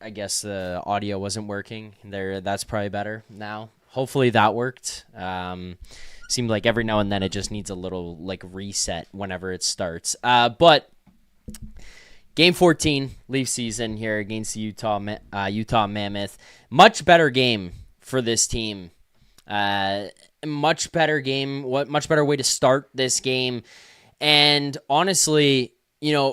I guess the audio wasn't working there. That's probably better now. Hopefully that worked. Seemed like every now and then it just needs a little like reset whenever it starts. But Game 14, Leaf season here against the Utah Mammoth. Much better game for this team. Much better game. Much better way to start this game. And honestly,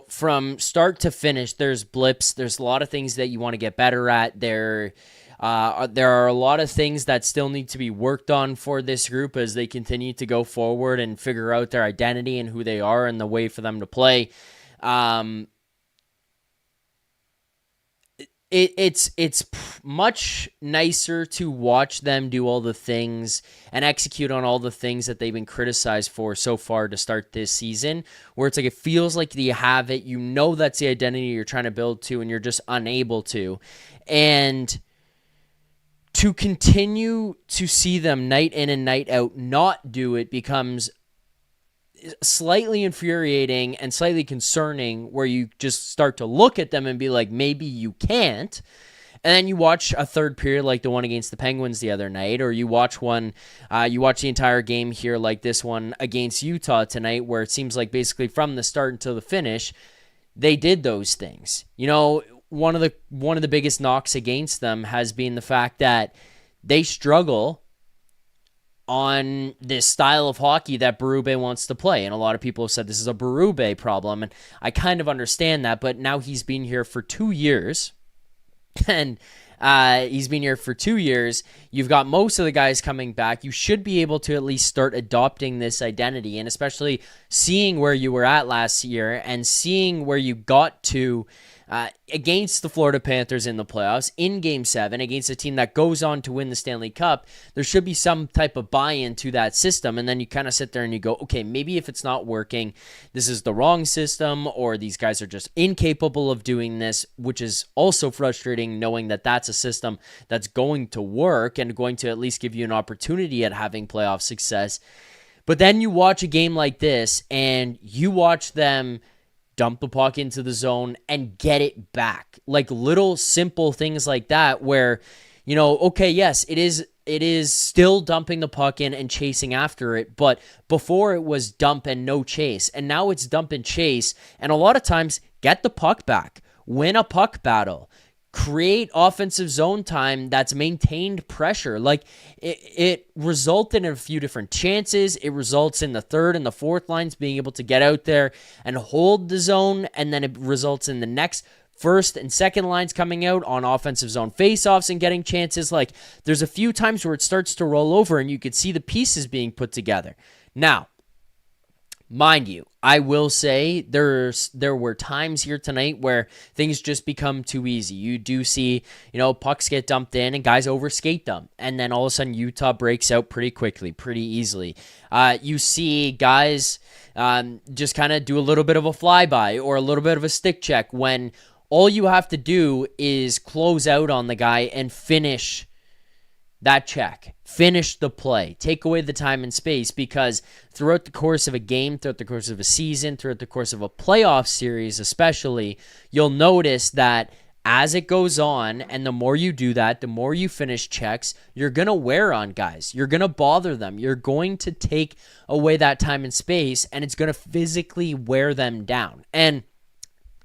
from start to finish, there's blips. There's a lot of things that you want to get better at. There are a lot of things that still need to be worked on for this group as they continue to go forward and figure out their identity and who they are and the way for them to play. It's much nicer to watch them do all the things and execute on all the things that they've been criticized for so far to start this season, where it's like it feels like you have it, that's the identity you're trying to build to, and you're just unable to. And to continue to see them night in and night out not do it becomes slightly infuriating and slightly concerning, where you just start to look at them and be like, maybe you can't. And then you watch a third period like the one against the Penguins the other night, or you watch the entire game here like this one against Utah tonight, where it seems like basically from the start until the finish, they did those things. One of the biggest knocks against them has been the fact that they struggle on this style of hockey that Berube wants to play. And a lot of people have said this is a Berube problem, and I kind of understand that, but now he's been here for 2 years, and You've got most of the guys coming back. You should be able to at least start adopting this identity, and especially seeing where you were at last year and seeing where you got to against the Florida Panthers in the playoffs in Game 7 against a team that goes on to win the Stanley Cup. There should be some type of buy-in to that system, and then you kind of sit there and you go, okay, maybe if it's not working, this is the wrong system, or these guys are just incapable of doing this, which is also frustrating knowing that that's a system that's going to work and going to at least give you an opportunity at having playoff success. But then you watch a game like this and you watch them dump the puck into the zone and get it back. Like little simple things like that where, okay, yes, it is still dumping the puck in and chasing after it, but before it was dump and no chase, and now it's dump and chase, and a lot of times get the puck back, win a puck battle, create offensive zone time that's maintained pressure. Like it resulted in a few different chances. It results in the third and the fourth lines being able to get out there and hold the zone. And then it results in the next first and second lines coming out on offensive zone faceoffs and getting chances. Like there's a few times where it starts to roll over and you could see the pieces being put together. Now, mind you, I will say there were times here tonight where things just become too easy. You do see, pucks get dumped in and guys overskate them. And then all of a sudden Utah breaks out pretty quickly, pretty easily. You see guys just kind of do a little bit of a flyby or a little bit of a stick check when all you have to do is close out on the guy and finish that check, finish the play, take away the time and space, because throughout the course of a game, throughout the course of a season, throughout the course of a playoff series especially, you'll notice that as it goes on, and the more you do that, the more you finish checks, you're going to wear on guys. You're going to bother them. You're going to take away that time and space, and it's going to physically wear them down. And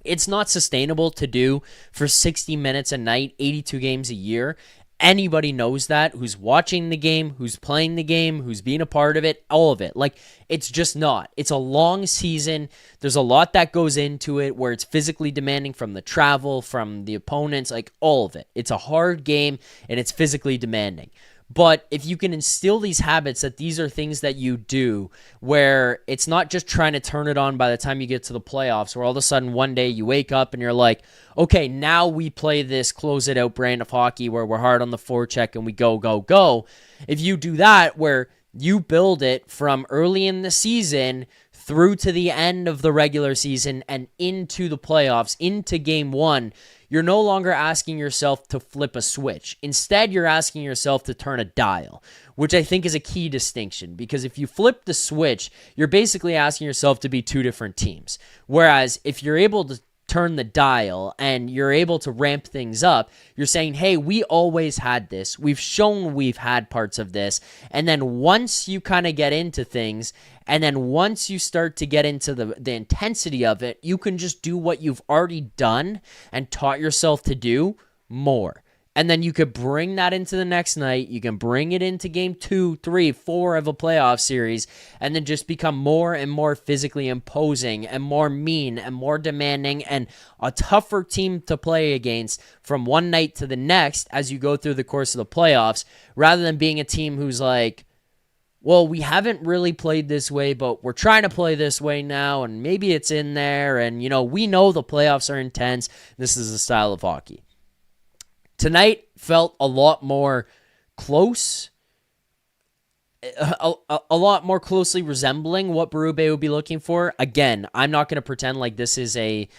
it's not sustainable to do for 60 minutes a night, 82 games a year. Anybody knows that, who's watching the game, who's playing the game, who's being a part of it, all of it. Like, it's just not. It's a long season. There's a lot that goes into it where it's physically demanding from the travel, from the opponents, like all of it. It's a hard game and it's physically demanding. But if you can instill these habits that these are things that you do where it's not just trying to turn it on by the time you get to the playoffs, where all of a sudden one day you wake up and you're like, okay, now we play this close it out brand of hockey where we're hard on the forecheck and we go, go, go. If you do that where you build it from early in the season through to the end of the regular season and into the playoffs, into game one, you're no longer asking yourself to flip a switch. Instead, you're asking yourself to turn a dial, which I think is a key distinction, because if you flip the switch, you're basically asking yourself to be two different teams. Whereas if you're able to turn the dial and you're able to ramp things up, you're saying, hey, we always had this. We've shown we've had parts of this. And then once you kind of get into things, and then once you start to get into the intensity of it, you can just do what you've already done and taught yourself to do more. And then you could bring that into the next night. You can bring it into game 2, 3, 4 of a playoff series, and then just become more and more physically imposing and more mean and more demanding and a tougher team to play against from one night to the next as you go through the course of the playoffs, rather than being a team who's like, well, we haven't really played this way, but we're trying to play this way now, and maybe it's in there, and, we know the playoffs are intense. This is the style of hockey. Tonight felt a lot more close, a lot more closely resembling what Berube would be looking for. Again, I'm not going to pretend like this is this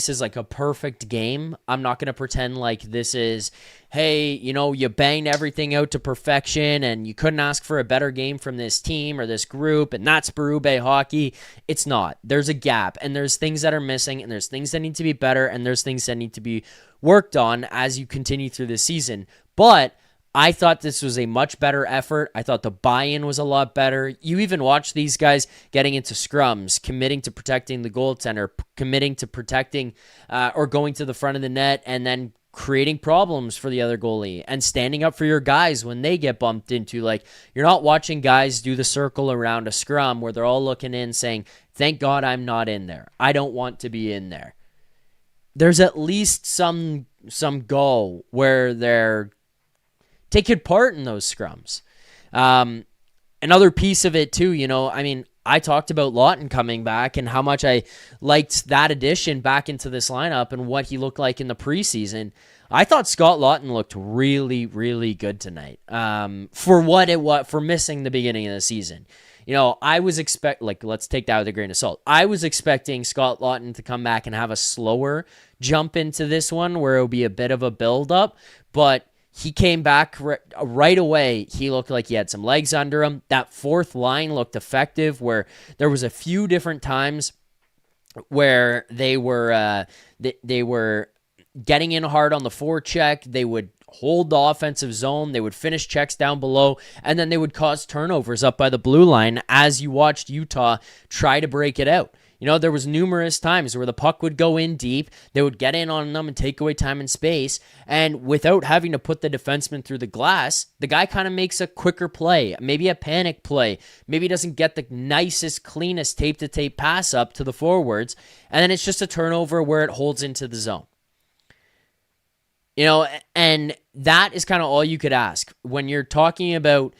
is like a perfect game. I'm not going to pretend like this is, hey, you banged everything out to perfection and you couldn't ask for a better game from this team or this group, and that's Berube hockey. It's not. There's a gap, and there's things that are missing, and there's things that need to be better, and there's things that need to be worked on as you continue through the season. But I thought this was a much better effort. I thought the buy-in was a lot better. You even watch these guys getting into scrums, committing to protecting the goaltender, committing to protecting or going to the front of the net, and then creating problems for the other goalie and standing up for your guys when they get bumped into. Like, you're not watching guys do the circle around a scrum where they're all looking in saying, thank God I'm not in there. I don't want to be in there. There's at least some goal where they're taking part in those scrums. Another piece of it too, I talked about Laughton coming back and how much I liked that addition back into this lineup and what he looked like in the preseason. I thought Scott Laughton looked really, really good tonight for missing the beginning of the season. I was let's take that with a grain of salt. I was expecting Scott Laughton to come back and have a slower jump into this one where it'll be a bit of a build-up, but he came back right away. He looked like he had some legs under him. That fourth line looked effective, where there was a few different times where they were getting in hard on the forecheck. They would hold the offensive zone. They would finish checks down below, and then they would cause turnovers up by the blue line as you watched Utah try to break it out. There was numerous times where the puck would go in deep, they would get in on them and take away time and space, and without having to put the defenseman through the glass, the guy kind of makes a quicker play, maybe a panic play, maybe doesn't get the nicest, cleanest tape-to-tape pass up to the forwards, and then it's just a turnover where it holds into the zone. And that is kind of all you could ask when you're talking about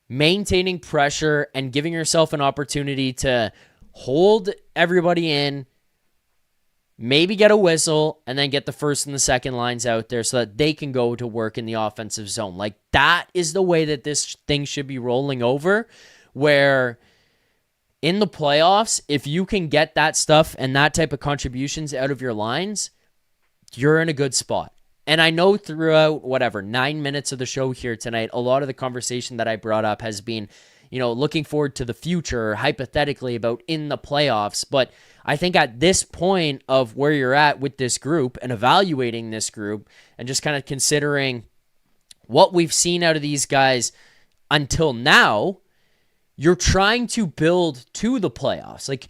maintaining pressure and giving yourself an opportunity to hold everybody in, maybe get a whistle, and then get the first and the second lines out there so that they can go to work in the offensive zone. Like, that is the way that this thing should be rolling over, where in the playoffs, if you can get that stuff and that type of contributions out of your lines, you're in a good spot. And I know throughout 9 minutes of the show here tonight, a lot of the conversation that I brought up has been, looking forward to the future, hypothetically about in the playoffs. But I think at this point of where you're at with this group and evaluating this group and just kind of considering what we've seen out of these guys until now, you're trying to build to the playoffs. Like,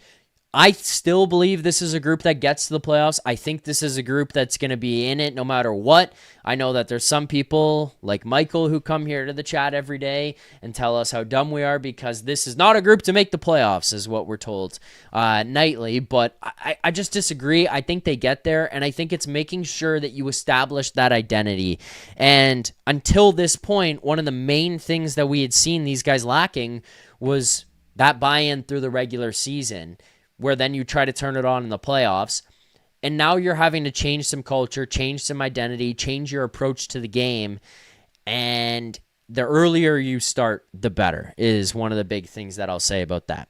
I still believe this is a group that gets to the playoffs. I think this is a group that's going to be in it no matter what. I know that there's some people like Michael who come here to the chat every day and tell us how dumb we are because this is not a group to make the playoffs, is what we're told nightly. But I just disagree. I think they get there, and I think it's making sure that you establish that identity. And until this point, one of the main things that we had seen these guys lacking was that buy-in through the regular season, where then you try to turn it on in the playoffs. And now you're having to change some culture, change some identity, change your approach to the game. And the earlier you start, the better, is one of the big things that I'll say about that.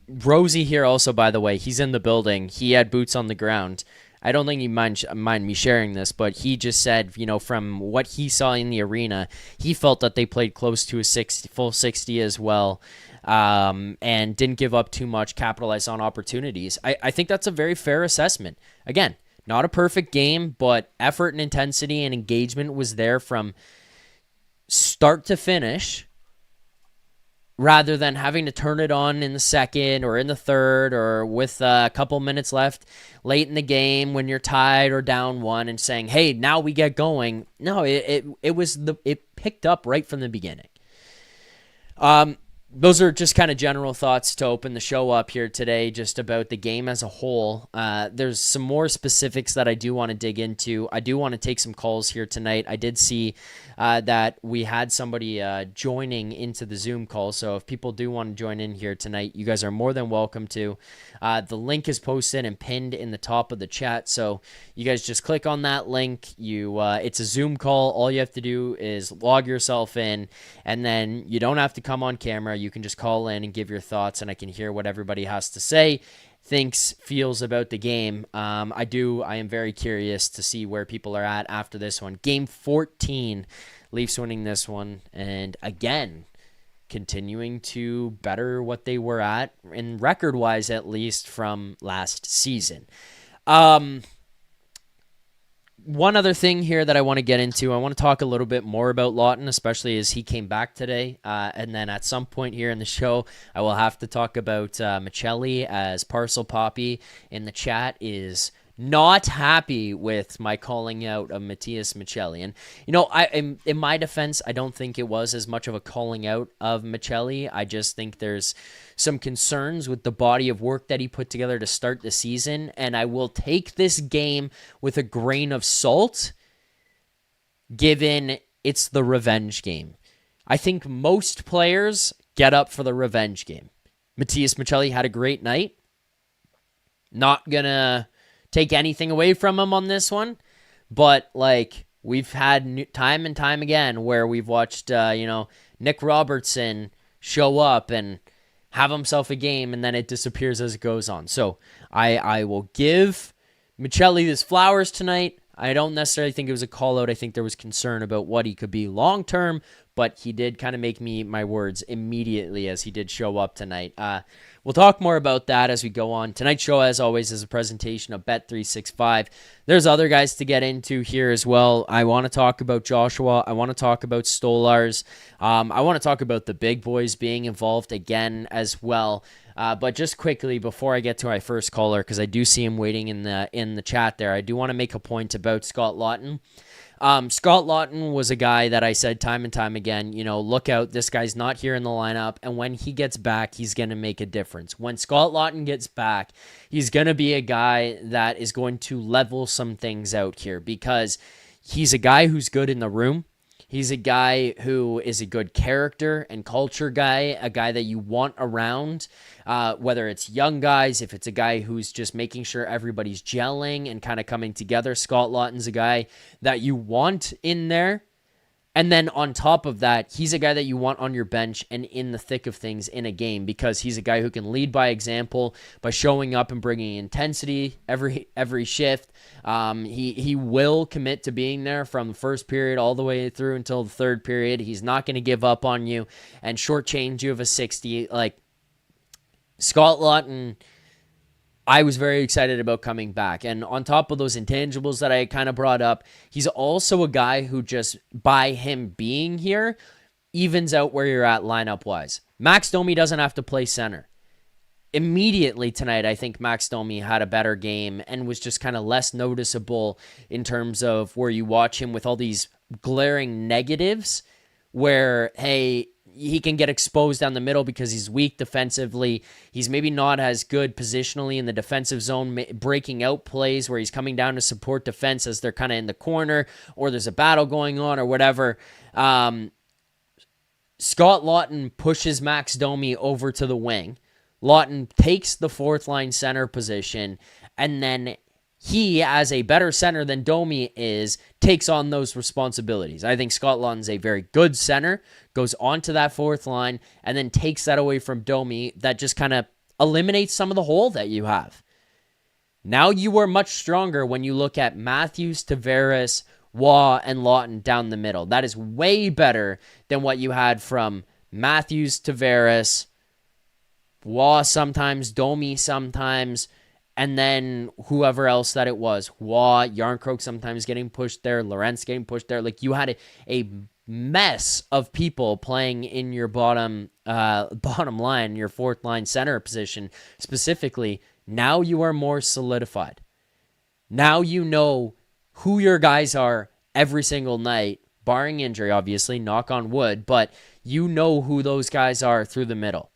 Rosie here also, by the way, he's in the building. He had boots on the ground. I don't think you mind me sharing this, but he just said, from what he saw in the arena, he felt that they played close to a full 60 as well, and didn't give up too much, capitalized on opportunities. I think that's a very fair assessment. Again, not a perfect game, but effort and intensity and engagement was there from start to finish, rather than having to turn it on in the second or in the third or with a couple minutes left late in the game when you're tied or down one and saying, hey, now we get going. No, it picked up right from the beginning. Those are just kind of general thoughts to open the show up here today, just about the game as a whole. There's some more specifics that I do want to dig into. I do want to take some calls here tonight. I did see that we had somebody joining into the Zoom call, so if people do want to join in here tonight, you guys are more than welcome to. The link is posted and pinned in the top of the chat, so you guys just click on that link. It's a Zoom call. All you have to do is log yourself in, and then you don't have to come on camera. You can just call in and give your thoughts, and I can hear what everybody has to say, thinks, feels about the game. I am very curious to see where people are at after this one. Game 14, Leafs winning this one, and again, continuing to better what they were at, in record-wise at least, from last season. One other thing here that I want to get into, I want to talk a little bit more about Laughton, especially as he came back today. And then at some point here in the show, I will have to talk about Micelli, as Parcel Poppy in the chat is not happy with my calling out of Matthias Maccelli. And, in my defense, I don't think it was as much of a calling out of Micelli. I just think there's some concerns with the body of work that he put together to start the season, and I will take this game with a grain of salt, given it's the revenge game. I think most players get up for the revenge game. Matthias Maccelli had a great night. Not gonna take anything away from him on this one, but we've had time and time again where we've watched Nick Robertson show up and have himself a game, and then it disappears as it goes on. So I will give Micelli his flowers tonight. I don't necessarily think it was a call out. I think there was concern about what he could be long term, but he did kind of make me my words immediately as he did show up tonight. We'll talk more about that as we go on. Tonight's show, as always, is a presentation of Bet365. There's other guys to get into here as well. I want to talk about Joshua. I want to talk about Stolarz. I want to talk about the big boys being involved again as well. But just quickly, before I get to my first caller, because I do see him waiting in the chat there, I do want to make a point about Scott Laughton. Scott Laughton was a guy that I said time and time again, look out, this guy's not here in the lineup, and when he gets back, he's going to make a difference. When Scott Laughton gets back, he's going to be a guy that is going to level some things out here, because he's a guy who's good in the room. He's a guy who is a good character and culture guy, a guy that you want around, whether it's young guys, if it's a guy who's just making sure everybody's gelling and kind of coming together. Scott Laughton's a guy that you want in there. And then on top of that, he's a guy that you want on your bench and in the thick of things in a game, because he's a guy who can lead by example by showing up and bringing intensity every shift. He will commit to being there from the first period all the way through until the third period. He's not going to give up on you and shortchange you of a 60. Scott Laughton, I was very excited about coming back. And on top of those intangibles that I kind of brought up, he's also a guy who just, by him being here, evens out where you're at lineup-wise. Max Domi doesn't have to play center. Immediately tonight, I think Max Domi had a better game and was just kind of less noticeable in terms of where you watch him with all these glaring negatives where, hey, he can get exposed down the middle because he's weak defensively. He's maybe not as good positionally in the defensive zone, breaking out plays where he's coming down to support defense as they're kind of in the corner or there's a battle going on or whatever. Scott Laughton pushes Max Domi over to the wing. Laughton takes the fourth line center position, and then he, as a better center than Domi is, takes on those responsibilities. I think Scott Laughton's a very good center, goes onto that fourth line, and then takes that away from Domi. That just kind of eliminates some of the hole that you have. Now you are much stronger when you look at Matthews, Tavares, Waugh, and Laughton down the middle. That is way better than what you had from Matthews, Tavares, Waugh sometimes, Domi sometimes, and then whoever else that it was. Waugh, Yarncroke sometimes getting pushed there, Lorentz getting pushed there. Like, you had a mess of people playing in your bottom line, your fourth line center position specifically. Now you are more solidified. Now you know who your guys are every single night, barring injury, obviously, knock on wood, but you know who those guys are through the middle.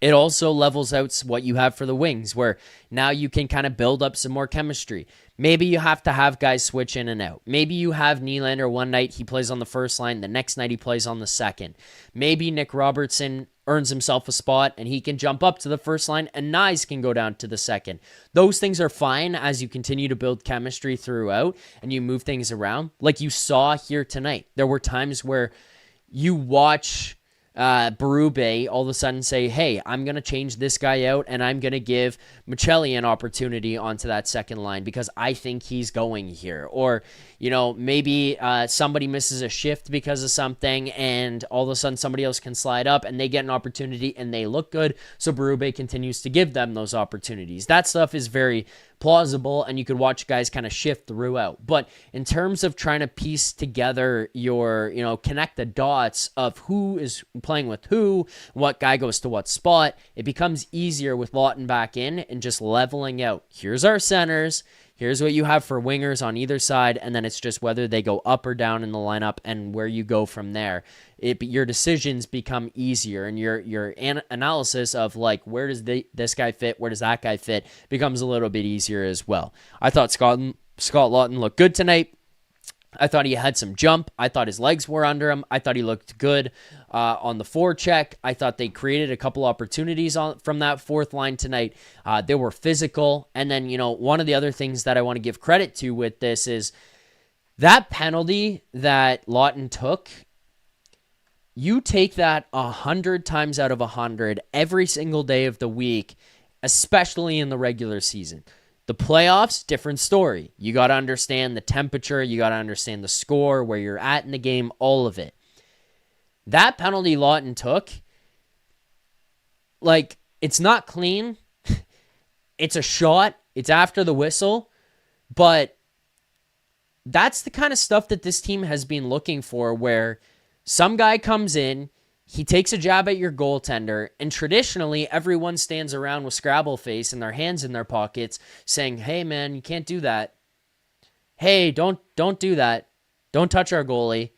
It also levels out what you have for the wings, where now you can kind of build up some more chemistry. Maybe you have to have guys switch in and out. Maybe you have Nylander one night, he plays on the first line, the next night he plays on the second. Maybe Nick Robertson earns himself a spot and he can jump up to the first line and Nyes can go down to the second. Those things are fine as you continue to build chemistry throughout and you move things around. Like you saw here tonight, there were times where you watch Berube all of a sudden say, hey, I'm going to change this guy out and I'm going to give Micelli an opportunity onto that second line because I think he's going here. Or, you know, maybe somebody misses a shift because of something and all of a sudden somebody else can slide up and they get an opportunity and they look good. So Berube continues to give them those opportunities. That stuff is very plausible and you could watch guys kind of shift throughout. But in terms of trying to piece together your, you know, connect the dots of who is playing with who, what guy goes to what spot, it becomes easier with Laughton back in and just leveling out. Here's our centers. Here's what you have for wingers on either side, and then it's just whether they go up or down in the lineup and where you go from there. Your decisions become easier, and your analysis of, like, where does this guy fit, where does that guy fit, becomes a little bit easier as well. I thought Scott Laughton looked good tonight. I thought he had some jump. I thought his legs were under him. I thought he looked good on the forecheck. I thought they created a couple opportunities from that fourth line tonight. They were physical. And then, you know, one of the other things that I want to give credit to with this is that penalty that Laughton took. You take that 100 times out of 100 every single day of the week, especially in the regular season. The playoffs, different story. You got to understand the temperature. You got to understand the score, where you're at in the game, all of it. That penalty Laughton took, like, it's not clean. It's a shot. It's after the whistle. But that's the kind of stuff that this team has been looking for, where some guy comes in, he takes a jab at your goaltender, and traditionally everyone stands around with Scrabble face and their hands in their pockets saying, hey man, you can't do that. Hey, don't do that. Don't touch our goalie.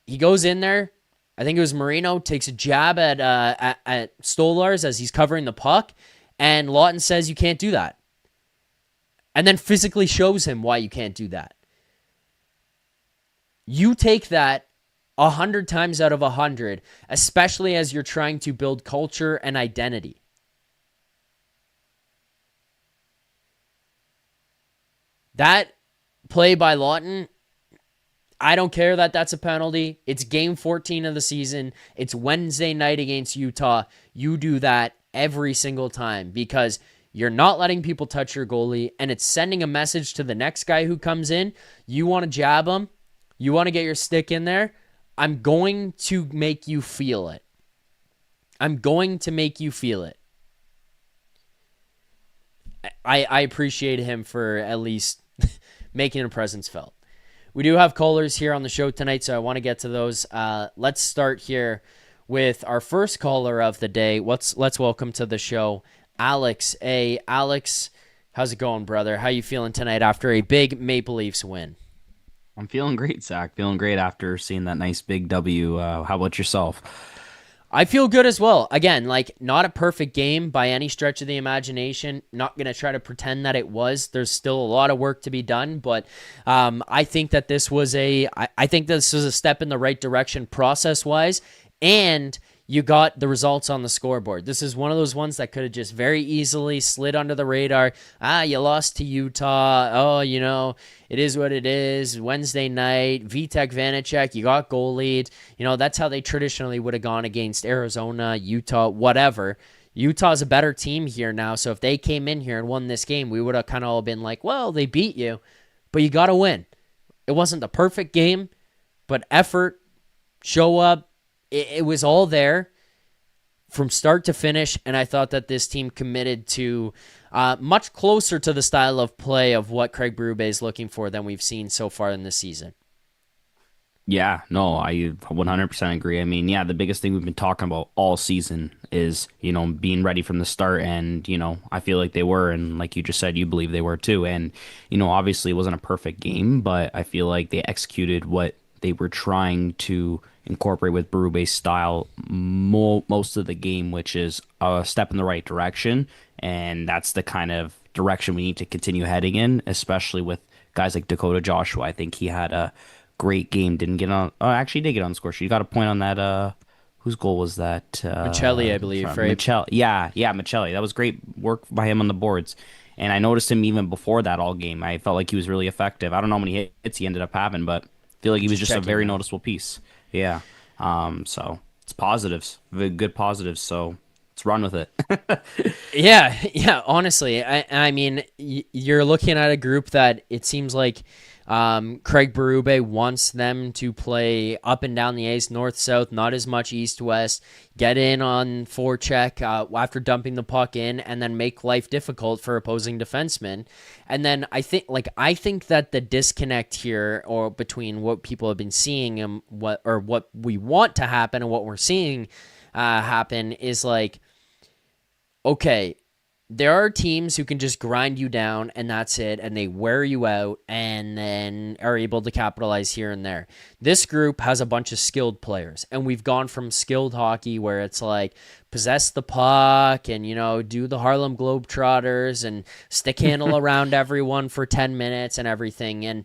He goes in there, I think it was Marino, takes a jab at Stolarz as he's covering the puck, and Laughton says you can't do that. And then physically shows him why you can't do that. You take that 100 times out of 100, especially as you're trying to build culture and identity. That play by Laughton, I don't care that that's a penalty. It's game 14 of the season. It's Wednesday night against Utah. You do that every single time because you're not letting people touch your goalie, and it's sending a message to the next guy who comes in. You want to jab him. You want to get your stick in there. I'm going to make you feel it. I'm going to make you feel it. I appreciate him for at least making a presence felt. We do have callers here on the show tonight, so I want to get to those. Let's start here with our first caller of the day. Let's welcome to the show Alex. Hey, Alex, how's it going, brother? How you feeling tonight after a big Maple Leafs win? I'm feeling great, Zach. Feeling great after seeing that nice big W. How about yourself? I feel good as well. Again, like, not a perfect game by any stretch of the imagination. Not going to try to pretend that it was. There's still a lot of work to be done, but I think that this was a step in the right direction process-wise, and you got the results on the scoreboard. This is one of those ones that could have just very easily slid under the radar. You lost to Utah. Oh, you know, it is what it is. Wednesday night, Vitek Vanacek, you got goalied. You know, that's how they traditionally would have gone against Arizona, Utah, whatever. Utah's a better team here now. So if they came in here and won this game, we would have kind of all been like, well, they beat you, but you got to win. It wasn't the perfect game, but effort, show up, it was all there from start to finish. And I thought that this team committed to much closer to the style of play of what Craig Berube is looking for than we've seen so far in this season. Yeah, no, I 100% agree. I mean, yeah, the biggest thing we've been talking about all season is, being ready from the start. And, I feel like they were. And like you just said, you believe they were too. And, obviously it wasn't a perfect game, but I feel like they executed what they were trying to incorporate with Berube's style most of the game, which is a step in the right direction. And that's the kind of direction we need to continue heading in, especially with guys like Dakota Joshua. I think he had a great game. Didn't get on. Oh, actually, did get on the score sheet. You got a point on that. Whose goal was that? Micelli, I believe, right? Micelli. Yeah, Micelli. That was great work by him on the boards. And I noticed him even before that all game. I felt like he was really effective. I don't know how many hits he ended up having, but I feel like he was just a very noticeable piece. Yeah. So it's positives, good positives. So let's run with it. Yeah. Honestly, I mean, you're looking at a group that it seems like Craig Berube wants them to play up and down the ice, north-south, not as much east-west, get in on forecheck after dumping the puck in, and then make life difficult for opposing defensemen. And then I think that the disconnect here, or between what people have been seeing and what we want to happen and what we're seeing happen, is like, okay, there are teams who can just grind you down and that's it, and they wear you out and then are able to capitalize here and there. This group has a bunch of skilled players, and we've gone from skilled hockey where it's like possess the puck and, do the Harlem Globetrotters and stick handle around everyone for 10 minutes and everything. And,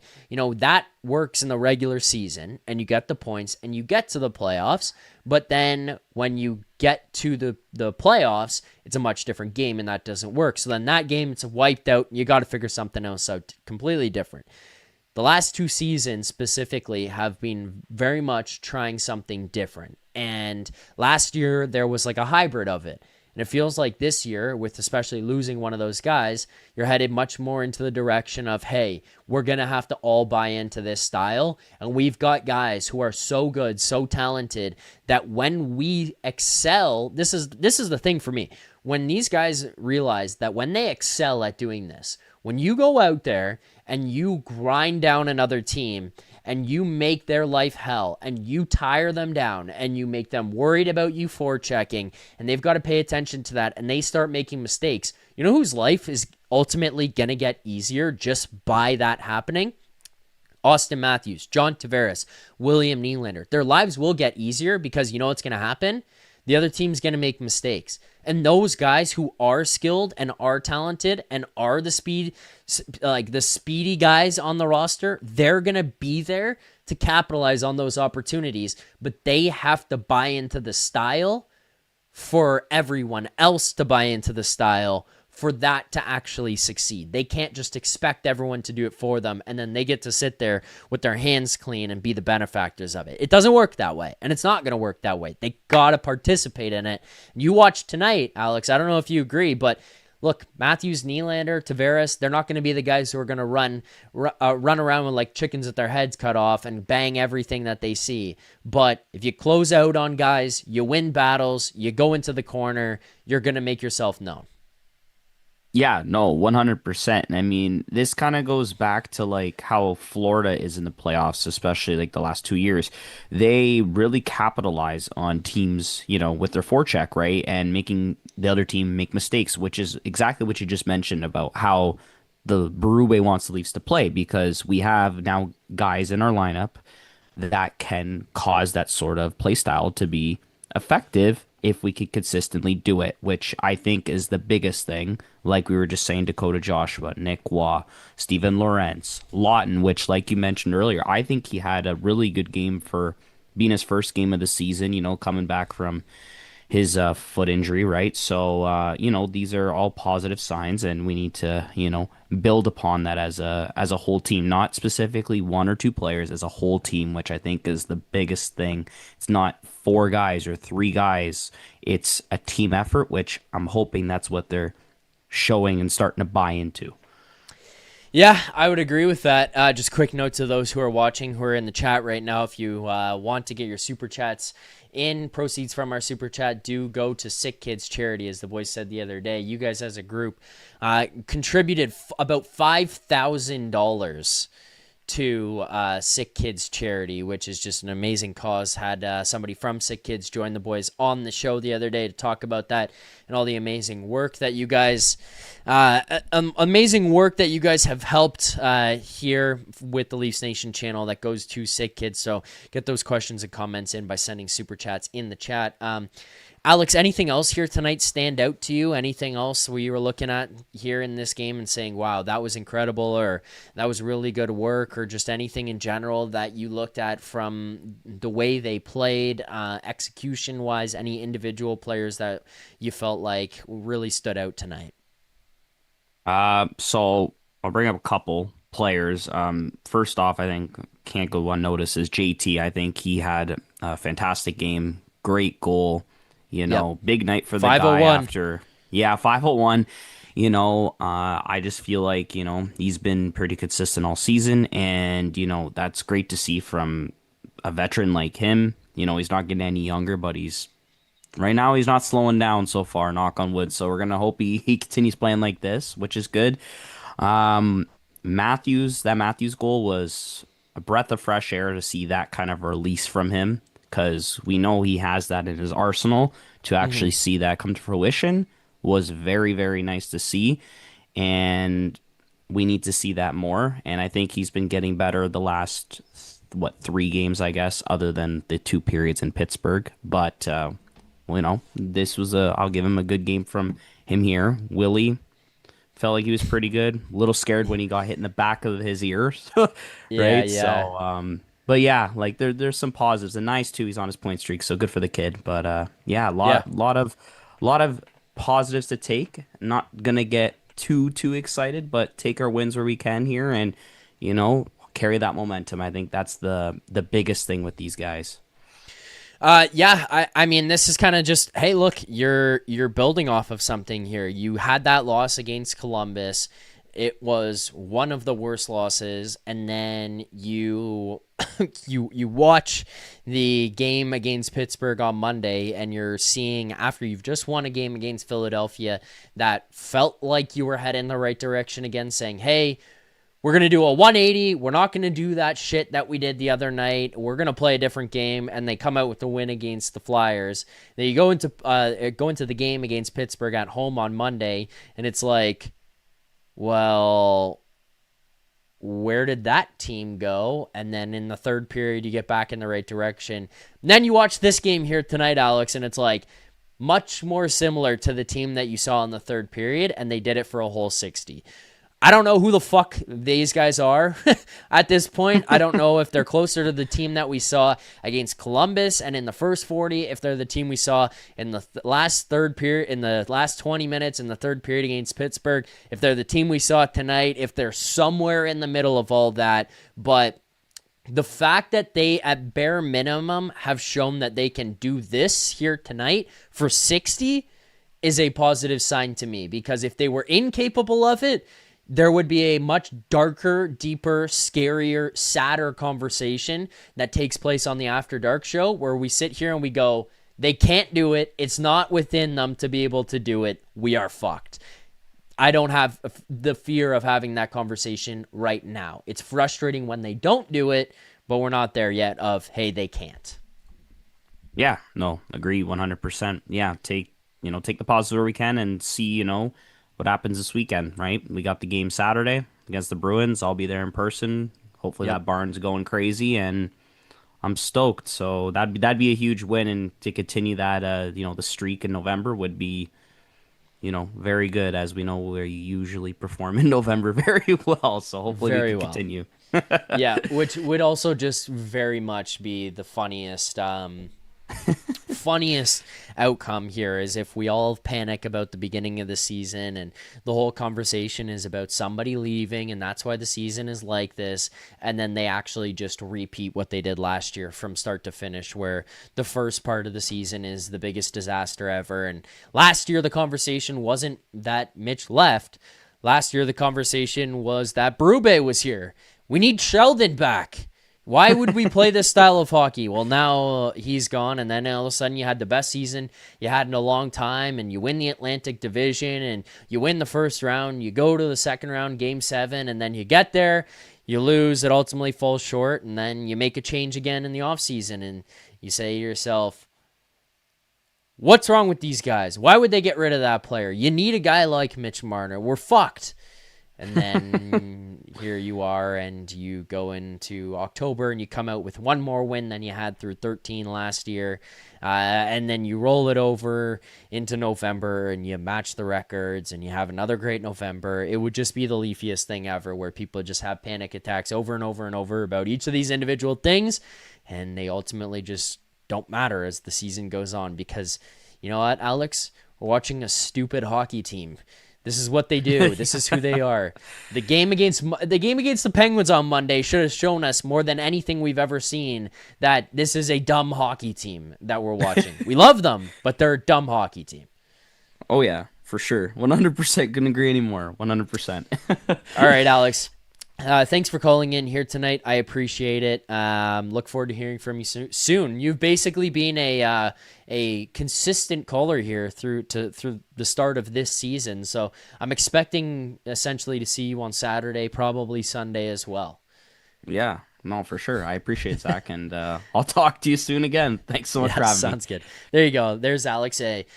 that works in the regular season and you get the points and you get to the playoffs. But then when you get to the playoffs, it's a much different game and that doesn't work. So then that game, it's wiped out. You got to figure something else out completely different. The last 2 seasons specifically have been very much trying something different. And last year there was like a hybrid of it. And it feels like this year, with especially losing one of those guys, you're headed much more into the direction of, hey, we're going to have to all buy into this style. And we've got guys who are so good, so talented, that when we excel, this is the thing for me. When these guys realize that when they excel at doing this, when you go out there and you grind down another team and you make their life hell and you tire them down and you make them worried about you forechecking, and they've got to pay attention to that, and they start making mistakes, you know whose life is ultimately going to get easier just by that happening? Auston Matthews, John Tavares, William Nylander. Their lives will get easier because you know what's going to happen? The other team's going to make mistakes. And those guys who are skilled and are talented and are the speedy guys on the roster, they're going to be there to capitalize on those opportunities. But they have to buy into the style for everyone else to buy into the style for that to actually succeed. They can't just expect everyone to do it for them and then they get to sit there with their hands clean and be the benefactors of it. It doesn't work that way, and it's not going to work that way. They got to participate in it. You watch tonight, Alex, I don't know if you agree, but look, Matthews, Nylander, Tavares, they're not going to be the guys who are going to run around with like chickens with their heads cut off and bang everything that they see. But if you close out on guys, you win battles, you go into the corner, you're going to make yourself known. Yeah, no, 100%. I mean, this kind of goes back to like how Florida is in the playoffs, especially like the last 2 years. They really capitalize on teams, with their forecheck, right? And making the other team make mistakes, which is exactly what you just mentioned about how the Berube wants the Leafs to play, because we have now guys in our lineup that can cause that sort of play style to be effective if we could consistently do it, which I think is the biggest thing. Like we were just saying, Dakota Joshua, Nick Waugh, Steven Lorentz, Laughton, which, like you mentioned earlier, I think he had a really good game for being his first game of the season, coming back from his foot injury, right? So these are all positive signs, and we need to build upon that as a whole team, not specifically one or two players, as a whole team, which I think is the biggest thing. It's not four guys or three guys; it's a team effort, which I'm hoping that's what they're showing and starting to buy into. Yeah, I would agree with that. Just quick note to those who are watching, who are in the chat right now. If you want to get your super chats in, proceeds from our super chat do go to Sick Kids Charity, as the boys said the other day. You guys, as a group, contributed about $5,000 to Sick Kids Charity, which is just an amazing cause. Had somebody from Sick Kids join the boys on the show the other day to talk about that and all the amazing work that you guys, have helped here with the Leafs Nation channel that goes to Sick Kids. So get those questions and comments in by sending super chats in the chat. Alex, anything else here tonight stand out to you? Anything else where you were looking at here in this game and saying, wow, that was incredible, or that was really good work, or just anything in general that you looked at from the way they played, execution-wise, any individual players that you felt like really stood out tonight? So I'll bring up a couple players. First off, I think can't go unnoticed is JT. I think he had a fantastic game, great goal. Yep. Big night for the guy 501. after, 501. I just feel like, he's been pretty consistent all season, and, that's great to see from a veteran like him. He's not getting any younger, but right now he's not slowing down so far, knock on wood. So we're gonna hope he continues playing like this, which is good. Um, that Matthews goal was a breath of fresh air to see that kind of release from him, because we know he has that in his arsenal. To actually see that come to fruition was very, very nice to see. And we need to see that more. And I think he's been getting better the last, three games, I guess, other than the two periods in Pittsburgh. But, this was I'll give him a good game from him here. Willie felt like he was pretty good. A little scared when he got hit in the back of his ears, Yeah, right? yeah. So, but yeah, like there's some positives, and nice too. He's on his point streak, so good for the kid. But yeah, a Yeah. lot of positives to take. Not gonna get too excited, but take our wins where we can here, and you know carry that momentum. I think that's the biggest thing with these guys. Yeah, I mean, this is kind of just, hey, look, you're building off of something here. You had that loss against Columbus. It was one of the worst losses, and then you you watch the game against Pittsburgh on Monday, and you're seeing, after you've just won a game against Philadelphia that felt like you were heading in the right direction again, saying, hey, we're going to do a 180. We're not going to do that shit that we did the other night. We're going to play a different game. And they come out with the win against the Flyers. Then you go into the game against Pittsburgh at home on Monday, and it's like, well, where did that team go? And then in the third period, you get back in the right direction. And then you watch this game here tonight, Alex, and it's like much more similar to the team that you saw in the third period, and they did it for a whole 60. I don't know who the fuck these guys are at this point. I don't know if they're closer to the team that we saw against Columbus and in the first 40, if they're the team we saw in the last third period, in the last 20 minutes in the third period against Pittsburgh, if they're the team we saw tonight, if they're somewhere in the middle of all that. But the fact that they, at bare minimum, have shown that they can do this here tonight for 60 is a positive sign to me, because if they were incapable of it, there would be a much darker, deeper, scarier, sadder conversation that takes place on the After Dark show, where we sit here and we go, they can't do it. It's not within them to be able to do it. We are fucked. I don't have the fear of having that conversation right now. It's frustrating when they don't do it, but we're not there yet of, hey, they can't. Yeah, no, agree 100%. Yeah, take the positives where we can and see, what happens this weekend, right? We got the game Saturday against the Bruins. I'll be there in person. Hopefully Yep. that barn's going crazy, and I'm stoked. So that'd be a huge win, and to continue that, the streak in November would be, very good, as we know we usually perform in November very well. So hopefully we Very can well. continue. Yeah, which would also just very much be the funniest funniest outcome here is if we all panic about the beginning of the season and the whole conversation is about somebody leaving and that's why the season is like this, and then they actually just repeat what they did last year from start to finish, where the first part of the season is the biggest disaster ever. And last year the conversation wasn't that Mitch left. Last year the conversation was that Berube was here. We need Sheldon back. Why would we play this style of hockey? Well, now he's gone, and then all of a sudden you had the best season you had in a long time, and you win the Atlantic Division, and you win the first round. You go to the second round, Game 7, and then you get there, you lose, it ultimately falls short, and then you make a change again in the offseason, and you say to yourself, what's wrong with these guys? Why would they get rid of that player? You need a guy like Mitch Marner. We're fucked. And then here you are, and you go into October, and you come out with one more win than you had through 13 last year. And then you roll it over into November, and you match the records, and you have another great November. It would just be the leafiest thing ever, where people just have panic attacks over and over and over about each of these individual things, and they ultimately just don't matter as the season goes on. Because, you know what, Alex? We're watching a stupid hockey team. This is what they do. This is who they are. The game against the Penguins on Monday should have shown us more than anything we've ever seen that this is a dumb hockey team that we're watching. We love them, but they're a dumb hockey team. Oh yeah, for sure. 100% couldn't agree anymore. 100%. All right, Alex. Thanks for calling in here tonight. I appreciate it. Look forward to hearing from you soon. You've basically been a consistent caller here through the start of this season. So I'm expecting essentially to see you on Saturday, probably Sunday as well. Yeah, no, for sure. I appreciate it, Zach, and I'll talk to you soon again. Thanks so much for having me. Sounds good. There you go. There's Alex, a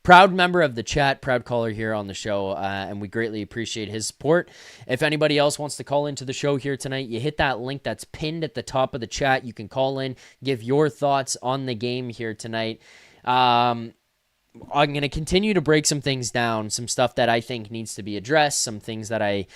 proud member of the chat, proud caller here on the show, and we greatly appreciate his support. If anybody else wants to call into the show here tonight, you hit that link that's pinned at the top of the chat. You can call in, give your thoughts on the game here tonight. I'm going to continue to break some things down, some stuff that I think needs to be addressed, some things that I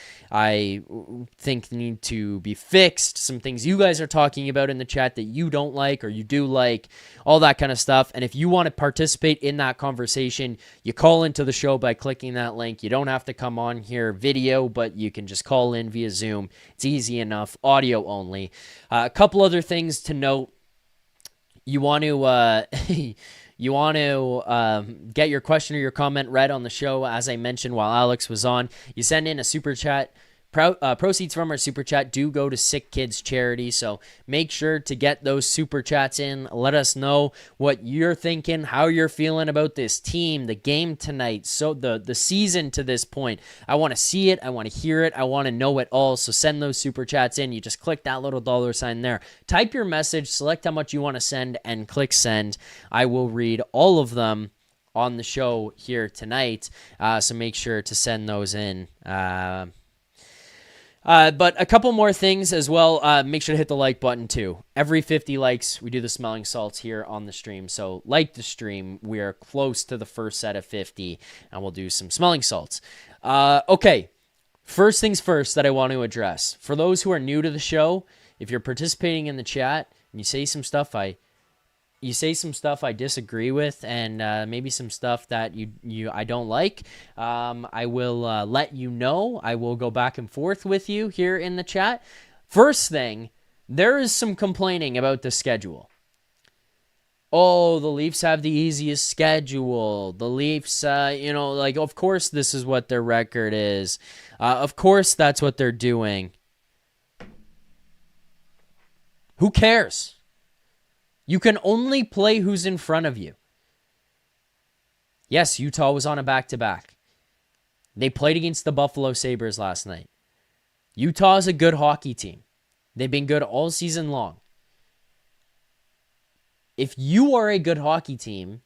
think need to be fixed, some things you guys are talking about in the chat that you don't like or you do like, all that kind of stuff. And if you want to participate in that conversation, you call into the show by clicking that link. You don't have to come on here video, but you can just call in via Zoom. It's easy enough, audio only. A couple other things to note. You want to... You want to get your question or your comment read on the show, as I mentioned while Alex was on. You send in a super chat. Proceeds from our super chat do go to Sick Kids Charity, so make sure to get those super chats in. Let us know what you're thinking, how you're feeling about this team, the game tonight, so the season to this point. I want to see it, I want to hear it, I want to know it all, so send those super chats in. You just click that little $sign there. Type your message, select how much you want to send, and click send. I will read all of them on the show here tonight, so make sure to send those in. But a couple more things as well. Make sure to hit the like button too. Every 50 likes, we do the smelling salts here on the stream. So like the stream. We are close to the first set of 50, and we'll do some smelling salts. Okay. First things first that I want to address. For those who are new to the show, if you're participating in the chat and you say some stuff I disagree with, and maybe some stuff that I don't like, I will let you know. I will go back and forth with you here in the chat. First thing, there is some complaining about the schedule. Oh, the Leafs have the easiest schedule. The Leafs, of course this is what their record is. Of course that's what they're doing. Who cares? You can only play who's in front of you. Yes, Utah was on a back-to-back. They played against the Buffalo Sabres last night. Utah is a good hockey team. They've been good all season long. If you are a good hockey team,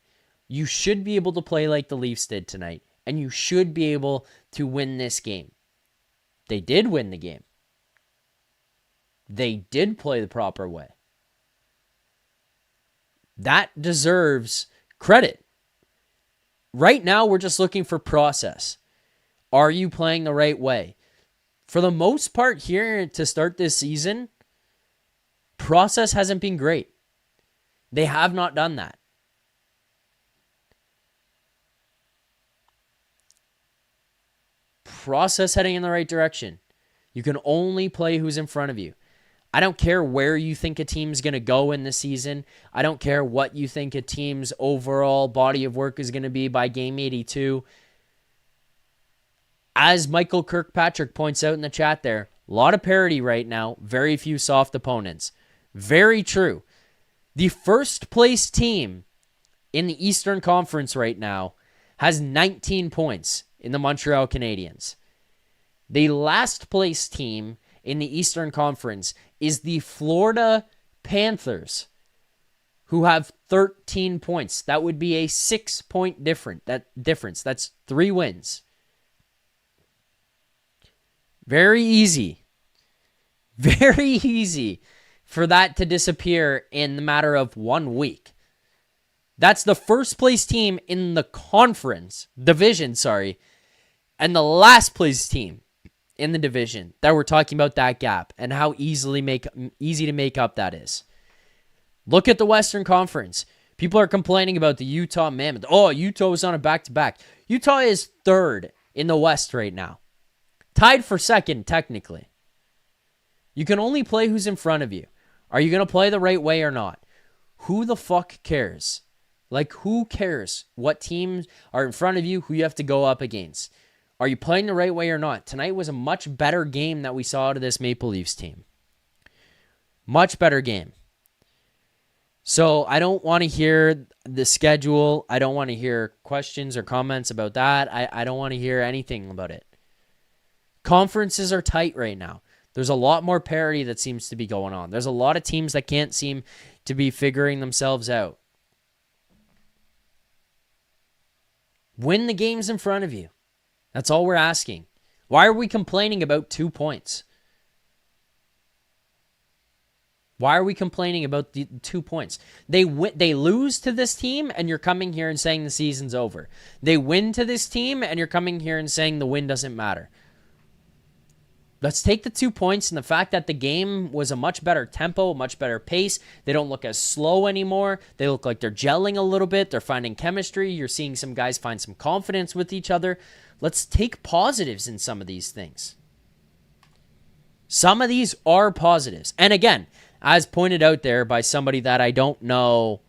you should be able to play like the Leafs did tonight, and you should be able to win this game. They did win the game. They did play the proper way. That deserves credit. Right now, we're just looking for process. Are you playing the right way? For the most part here to start this season, process hasn't been great. They have not done that. process heading in the right direction. You can only play who's in front of you. I don't care where you think a team's going to go in the season. I don't care what you think a team's overall body of work is going to be by game 82. As Michael Kirkpatrick points out in the chat there, a lot of parity right now, very few soft opponents. Very true. The first place team in the Eastern Conference right now has 19 points in the Montreal Canadiens. The last place team in the Eastern Conference is the Florida Panthers, who have 13 points. That would be a 6-point difference. That's 3 wins. Very easy. Very easy for that to disappear in the matter of 1 week. That's the first place team in the division, and the last place team in the division that we're talking about that gap and how easy to make up that is. Look at the Western Conference. People are complaining about the Utah Mammoth. Oh, Utah was on a back-to-back. Utah is 3rd in the West right now. Tied for 2nd, technically. You can only play who's in front of you. Are you going to play the right way or not? Who the fuck cares? Who cares what teams are in front of you, who you have to go up against? Are you playing the right way or not? Tonight was a much better game that we saw out of this Maple Leafs team. Much better game. So I don't want to hear the schedule. I don't want to hear questions or comments about that. I don't want to hear anything about it. Conferences are tight right now. There's a lot more parity that seems to be going on. There's a lot of teams that can't seem to be figuring themselves out. Win the games in front of you. That's all we're asking. Why are we complaining about 2 points? Why are we complaining about the 2 points? They lose to this team, and you're coming here and saying the season's over. They win to this team, and you're coming here and saying the win doesn't matter. Let's take the 2 points and the fact that the game was a much better tempo, much better pace. They don't look as slow anymore. They look like they're gelling a little bit. They're finding chemistry. You're seeing some guys find some confidence with each other. Let's take positives in some of these things. Some of these are positives. And again, as pointed out there by somebody that I don't know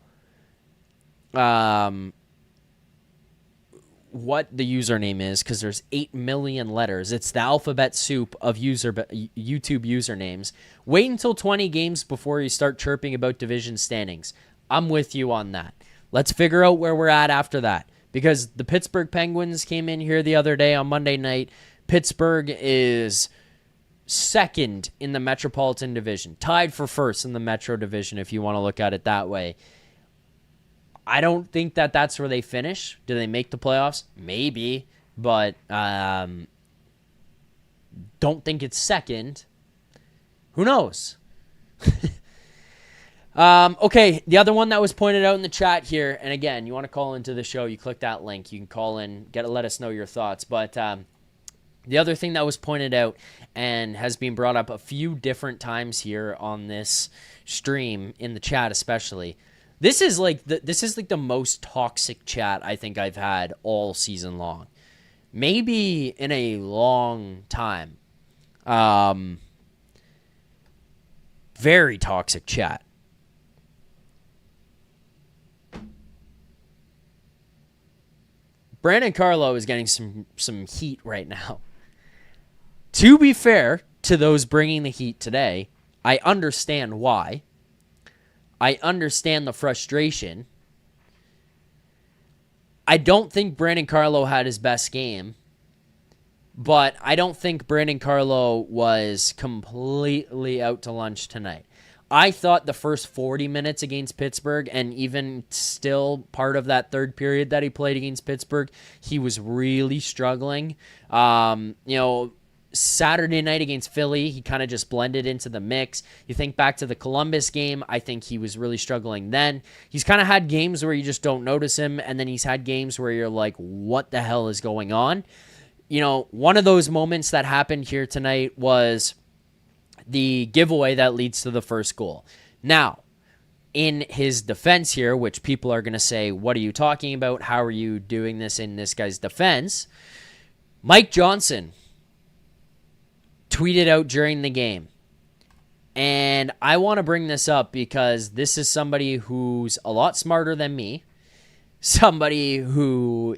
what the username is, because there's 8 million letters. It's the alphabet soup of YouTube usernames. Wait until 20 games before you start chirping about division standings. I'm with you on that. Let's figure out where we're at after that, because the Pittsburgh Penguins came in here the other day on Monday night. Pittsburgh is 2nd in the Metropolitan Division, tied for 1st in the Metro Division, if you want to look at it that way. I don't think that that's where they finish. Do they make the playoffs? Maybe, but don't think it's 2nd. Who knows? Okay, the other one that was pointed out in the chat here, and again, you want to call into the show, you click that link. You can call in, let us know your thoughts. But the other thing that was pointed out and has been brought up a few different times here on this stream, in the chat especially, This is like the most toxic chat I think I've had all season long. Maybe in a long time. Very toxic chat. Brandon Carlo is getting some heat right now. To be fair to those bringing the heat today, I understand why. I understand the frustration. I don't think Brandon Carlo had his best game, but I don't think Brandon Carlo was completely out to lunch tonight. I thought the first 40 minutes against Pittsburgh, and even still part of that third period that he played against Pittsburgh, he was really struggling. Saturday night against Philly, he kind of just blended into the mix. You think back to the Columbus game, I think he was really struggling then. He's kind of had games where you just don't notice him, and then he's had games where you're like, what the hell is going on? One of those moments that happened here tonight was the giveaway that leads to the first goal. Now, in his defense here, which people are going to say, what are you talking about? How are you doing this in this guy's defense? Mike Johnson tweeted out during the game. And I want to bring this up because this is somebody who's a lot smarter than me, somebody who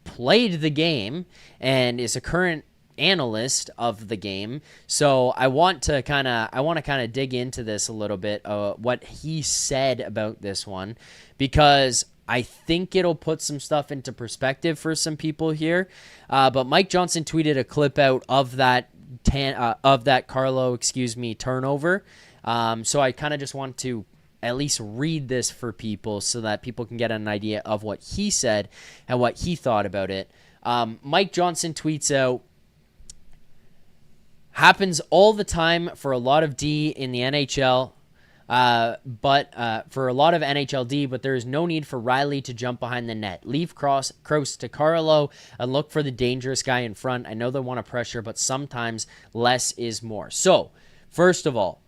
played the game and is a current analyst of the game. So I want to kind of dig into this a little bit, what he said about this one, because I think it'll put some stuff into perspective for some people here. But Mike Johnson tweeted a clip out of that Carlo, turnover. So I kind of just want to at least read this for people so that people can get an idea of what he said and what he thought about it. Mike Johnson tweets out, happens all the time for a lot of D in the NHL, but for a lot of NHL D, but there is no need for Rielly to jump behind the net. Leave cross to Carlo and look for the dangerous guy in front. I know they want to pressure, but sometimes less is more. So, first of all,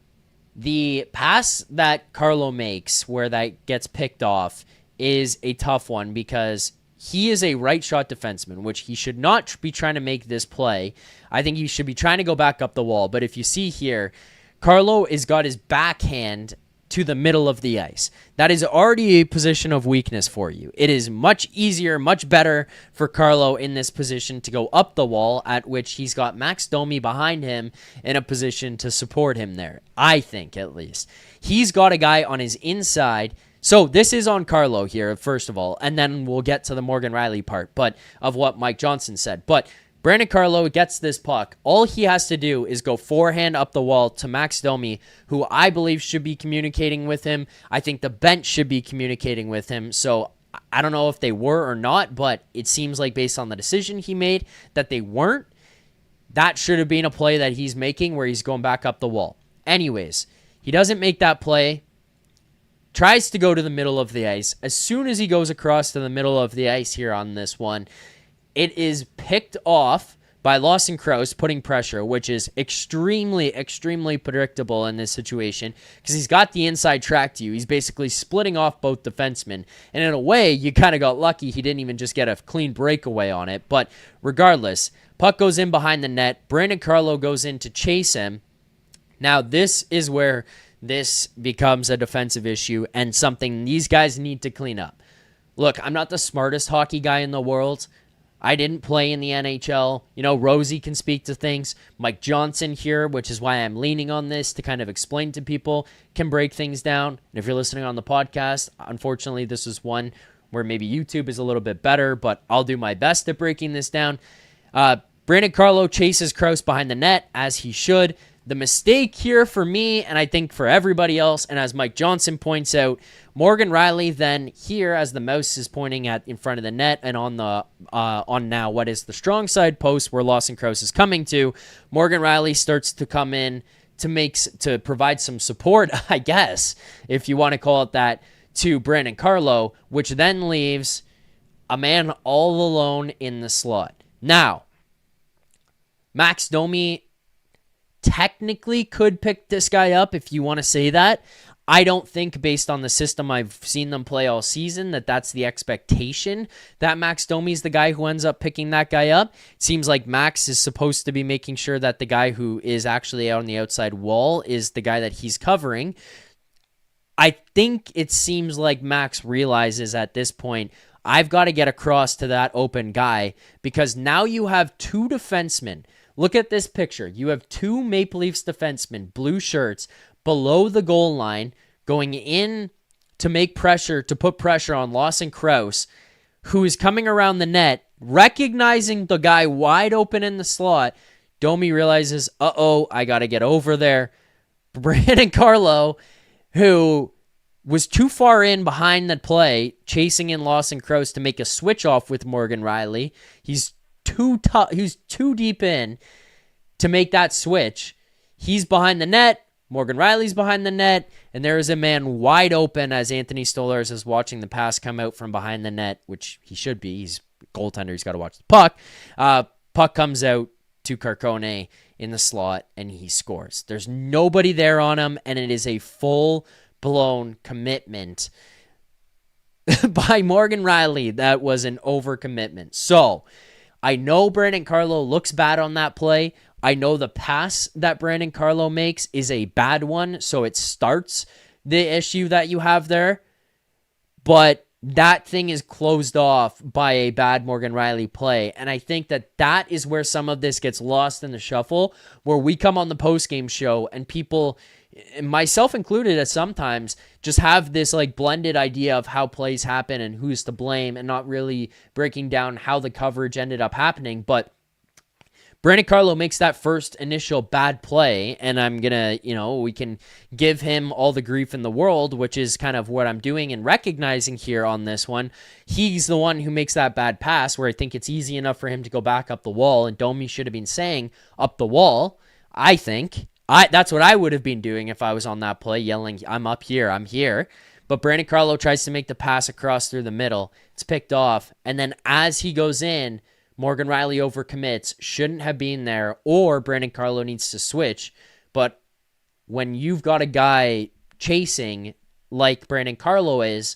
the pass that Carlo makes where that gets picked off is a tough one because he is a right shot defenseman, which he should not be trying to make this play. I think he should be trying to go back up the wall. But if you see here, Carlo has got his backhand to the middle of the ice. That is already a position of weakness for you. It is much easier, much better for Carlo in this position to go up the wall, at which he's got Max Domi behind him in a position to support him there. I think, at least. He's got a guy on his inside. So this is on Carlo here, first of all, and then we'll get to the Morgan Rielly part, but of what Mike Johnson said. But Brandon Carlo gets this puck. All he has to do is go forehand up the wall to Max Domi, who I believe should be communicating with him. I think the bench should be communicating with him. So I don't know if they were or not, but it seems like based on the decision he made that they weren't. That should have been a play that he's making where he's going back up the wall. Anyways, he doesn't make that play. Tries to go to the middle of the ice. As soon as he goes across to the middle of the ice here on this one, it is picked off by Lawson Crouse, putting pressure, which is extremely, extremely predictable in this situation because he's got the inside track to you. He's basically splitting off both defensemen. And in a way, you kind of got lucky he didn't even just get a clean breakaway on it. But regardless, puck goes in behind the net. Brandon Carlo goes in to chase him. Now, this is where this becomes a defensive issue and something these guys need to clean up. Look, I'm not the smartest hockey guy in the world. I didn't play in the NHL. You know, Rosie can speak to things. Mike Johnson here, which is why I'm leaning on this to kind of explain to people, can break things down. And if you're listening on the podcast, unfortunately, this is one where maybe YouTube is a little bit better, but I'll do my best at breaking this down. Brandon Carlo chases Crouse behind the net, as he should. The mistake here for me, and I think for everybody else, and as Mike Johnson points out, Morgan Rielly then here, as the mouse is pointing at in front of the net and on the on now what is the strong side post where Lawson Crouse is coming to, Morgan Rielly starts to come in to provide some support, I guess, if you want to call it that, to Brandon Carlo, which then leaves a man all alone in the slot. Now, Max Domi technically could pick this guy up if you want to say that. I don't think, based on the system I've seen them play all season, that that's the expectation, that Max Domi's the guy who ends up picking that guy up. It seems like Max is supposed to be making sure that the guy who is actually out on the outside wall is the guy that he's covering. I think it seems like Max realizes at this point, I've got to get across to that open guy, because now you have two defensemen. Look at this picture. You have two Maple Leafs defensemen, blue shirts, below the goal line, going in to make pressure, to put pressure on Lawson Crouse, who is coming around the net, recognizing the guy wide open in the slot. Domi realizes, I got to get over there. Brandon Carlo, who was too far in behind the play, chasing in Lawson Crouse to make a switch off with Morgan Rielly. He's too deep in to make that switch. He's behind the net. Morgan Rielly's behind the net, and there is a man wide open as Anthony Stolarz is watching the pass come out from behind the net, which he should be. He's a goaltender. He's got to watch the puck. Puck comes out to Carcone in the slot, and he scores. There's nobody there on him, and it is a full-blown commitment by Morgan Rielly. That was an overcommitment. So I know Brandon Carlo looks bad on that play. I know the pass that Brandon Carlo makes is a bad one, so it starts the issue that you have there. But that thing is closed off by a bad Morgan Rielly play. And I think that that is where some of this gets lost in the shuffle, where we come on the postgame show and people, myself included at sometimes, just have this like blended idea of how plays happen and who's to blame and not really breaking down how the coverage ended up happening. But Brandon Carlo makes that first initial bad play, and I'm going to, we can give him all the grief in the world, which is kind of what I'm doing and recognizing here on this one. He's the one who makes that bad pass where I think it's easy enough for him to go back up the wall, and Domi should have been saying up the wall, I think. That's what I would have been doing if I was on that play, yelling, I'm up here, I'm here. But Brandon Carlo tries to make the pass across through the middle. It's picked off, and then as he goes in, Morgan Rielly overcommits, shouldn't have been there, or Brandon Carlo needs to switch. But when you've got a guy chasing like Brandon Carlo is,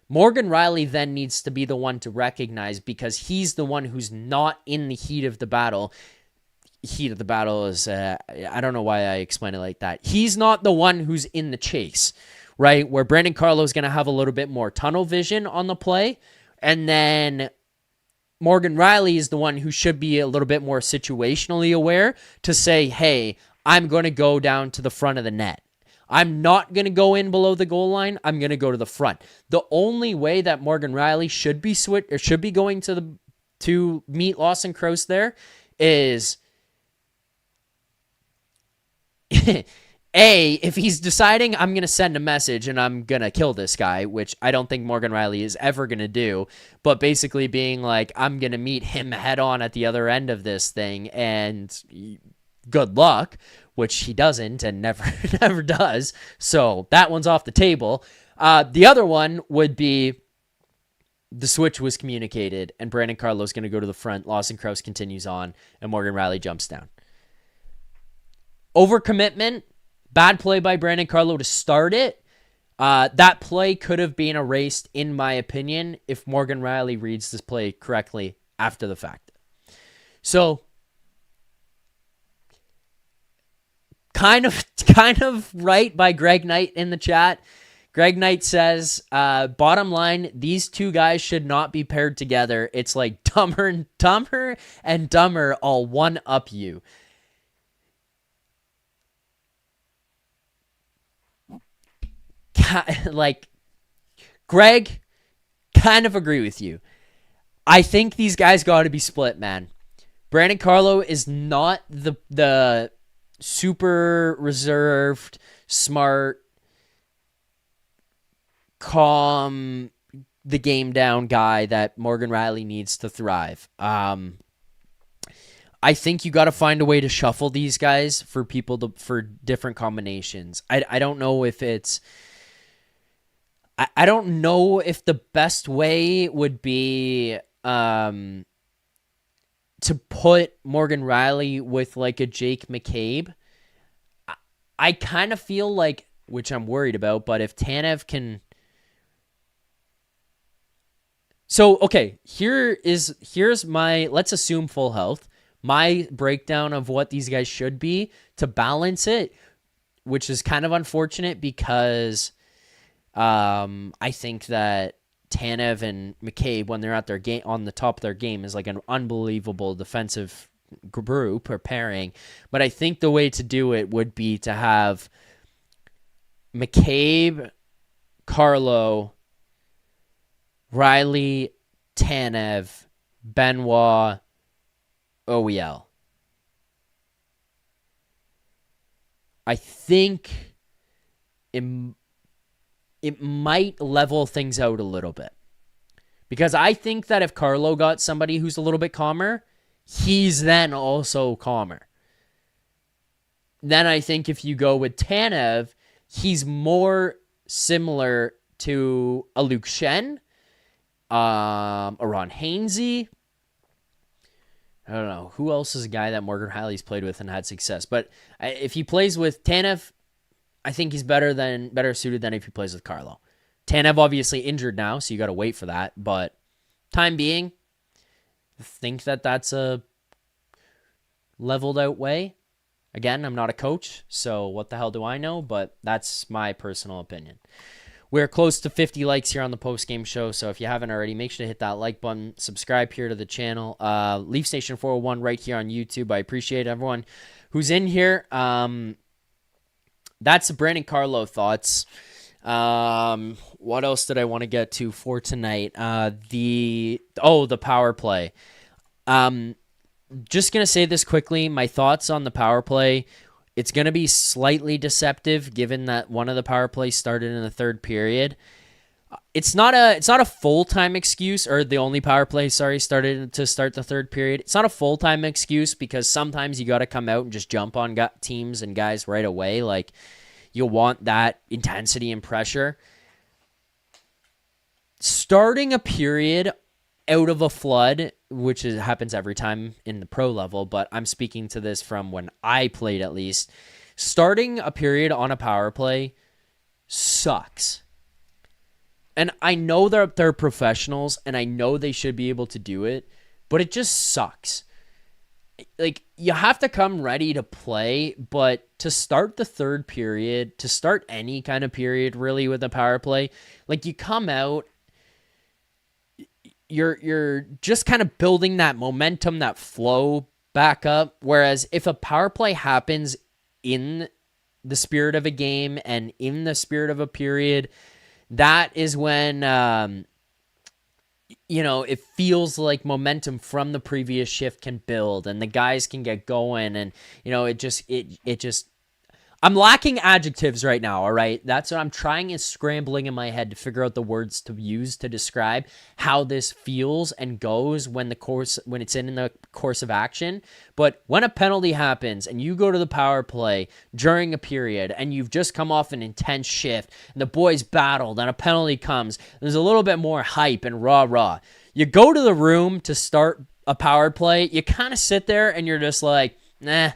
Morgan Rielly then needs to be the one to recognize, because he's the one who's not in the heat of the battle. Heat of the battle is, I don't know why I explain it like that. He's not the one who's in the chase, right? Where Brandon Carlo is going to have a little bit more tunnel vision on the play, and then Morgan Rielly is the one who should be a little bit more situationally aware to say, hey, I'm going to go down to the front of the net. I'm not going to go in below the goal line. I'm going to go to the front. The only way that Morgan Rielly should be going to meet Lawson Crouse there is if he's deciding I'm going to send a message and I'm going to kill this guy, which I don't think Morgan Rielly is ever going to do, but basically being like, I'm going to meet him head on at the other end of this thing and good luck, which he doesn't and never does. So that one's off the table. The other one would be the switch was communicated and Brandon Carlo's going to go to the front. Lawson Crouse continues on and Morgan Rielly jumps down. Overcommitment. Bad play by Brandon Carlo to start it. That play could have been erased, in my opinion, if Morgan Rielly reads this play correctly after the fact. So, kind of right by Greg Knight in the chat. Greg Knight says, bottom line, these two guys should not be paired together. It's like Dumber and Dumber all one up you. Like, Greg, kind of agree with you. I think these guys got to be split, man. Brandon Carlo is not the super reserved, smart, calm, the game down guy that Morgan Rielly needs to thrive. I think you got to find a way to shuffle these guys for for different combinations. I don't know if it's... I don't know if the best way would be to put Morgan Rielly with like a Jake McCabe. I kind of feel like, which I'm worried about, but if Tanev can... So, okay, here's my, let's assume full health, my breakdown of what these guys should be to balance it, which is kind of unfortunate because... I think that Tanev and McCabe, when they're at their game on the top of their game, is like an unbelievable defensive group or pairing. But I think the way to do it would be to have McCabe, Carlo, Rielly, Tanev, Benoit, OEL. I think it might level things out a little bit. Because I think that if Carlo got somebody who's a little bit calmer, he's then also calmer. Then I think if you go with Tanev, he's more similar to a Luke Shen, a Ron Hainsey. I don't know. Who else is a guy that Morgan Rielly's played with and had success? But if he plays with Tanev, I think he's better suited than if he plays with Carlo. Tanev obviously injured now, so you got to wait for that. But time being, I think that that's a leveled out way. Again, I'm not a coach, so what the hell do I know? But that's my personal opinion. We're close to 50 likes here on the post-game show, so if you haven't already, make sure to hit that like button, subscribe here to the channel. Leaf Station 401 right here on YouTube. I appreciate everyone who's in here. That's the Brandon Carlo thoughts. What else did I want to get to for tonight? The power play. Just going to say this quickly. My thoughts on the power play. It's going to be slightly deceptive given that one of the power plays started in the third period. It's not a full-time excuse, or the only power play, started to start the third period. It's not a full-time excuse because sometimes you got to come out and just jump on teams and guys right away. Like, you'll want that intensity and pressure. Starting a period out of a flood, which happens every time in the pro level, but I'm speaking to this from when I played at least. Starting a period on a power play sucks. And I know that they're professionals, and I know they should be able to do it, but it just sucks. Like, you have to come ready to play, but to start the third period, to start any kind of period really with a power play, like, you come out, you're just kind of building that momentum, that flow back up. Whereas if a power play happens in the spirit of a game and in the spirit of a period, that is when, it feels like momentum from the previous shift can build and the guys can get going. And, it just, I'm lacking adjectives right now, all right? That's what I'm trying, is scrambling in my head to figure out the words to use to describe how this feels and goes when it's in the course of action. But when a penalty happens and you go to the power play during a period and you've just come off an intense shift and the boys battled and a penalty comes, there's a little bit more hype and rah-rah. You go to the room to start a power play, you kind of sit there and you're just like, nah.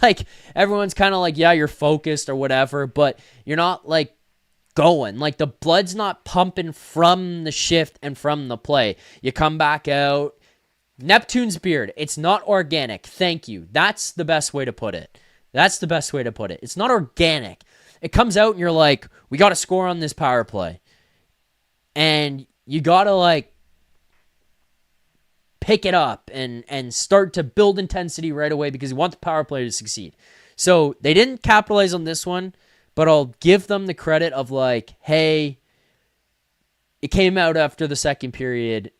Like, everyone's kind of like, yeah, you're focused or whatever, but you're not, like, going. Like, the blood's not pumping from the shift and from the play. You come back out. Neptune's beard. It's not organic. Thank you. That's the best way to put it. It's not organic. It comes out and you're like, we got to score on this power play. And you got to, like, pick it up and start to build intensity right away because you want the power play to succeed. So they didn't capitalize on this one, but I'll give them the credit of, like, hey, it came out after the second period.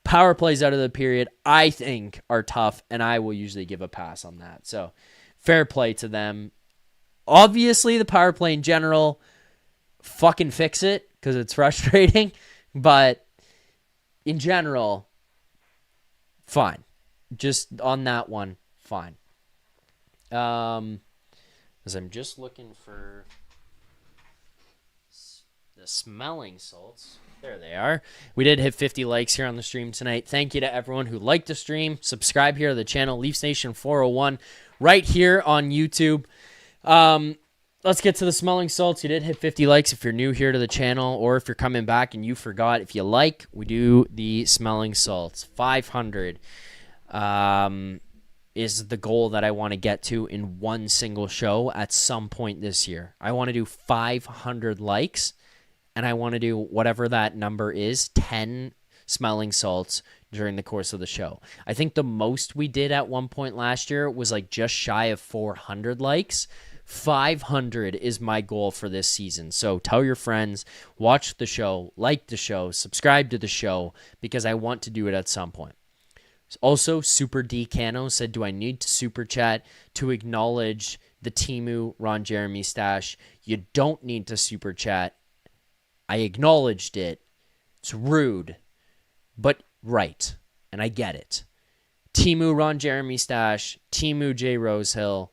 Power plays out of the period, I think, are tough, and I will usually give a pass on that. So fair play to them. Obviously, the power play in general, fucking fix it because it's frustrating, but in general, fine. Just on that one, fine. As I'm just looking for the smelling salts. There they are. We did hit 50 likes here on the stream tonight. Thank you to everyone who liked the stream. Subscribe here to the channel, Leaf Station 401, right here on YouTube. Let's get to the smelling salts. You did hit 50 likes if you're new here to the channel, or if you're coming back and you forgot. If you like, we do the smelling salts. 500 is the goal that I want to get to in one single show at some point this year. I want to do 500 likes, and I want to do whatever that number is, 10 smelling salts during the course of the show. I think the most we did at one point last year was like just shy of 400 likes. 500 is my goal for this season. So tell your friends, watch the show, like the show, subscribe to the show, because I want to do it at some point. Also, Super D Cano said, do I need to super chat to acknowledge the Timu Ron Jeremy stash? You don't need to super chat. I acknowledged it. It's rude, but right. And I get it. Timu Ron Jeremy stash, Timu J Rosehill.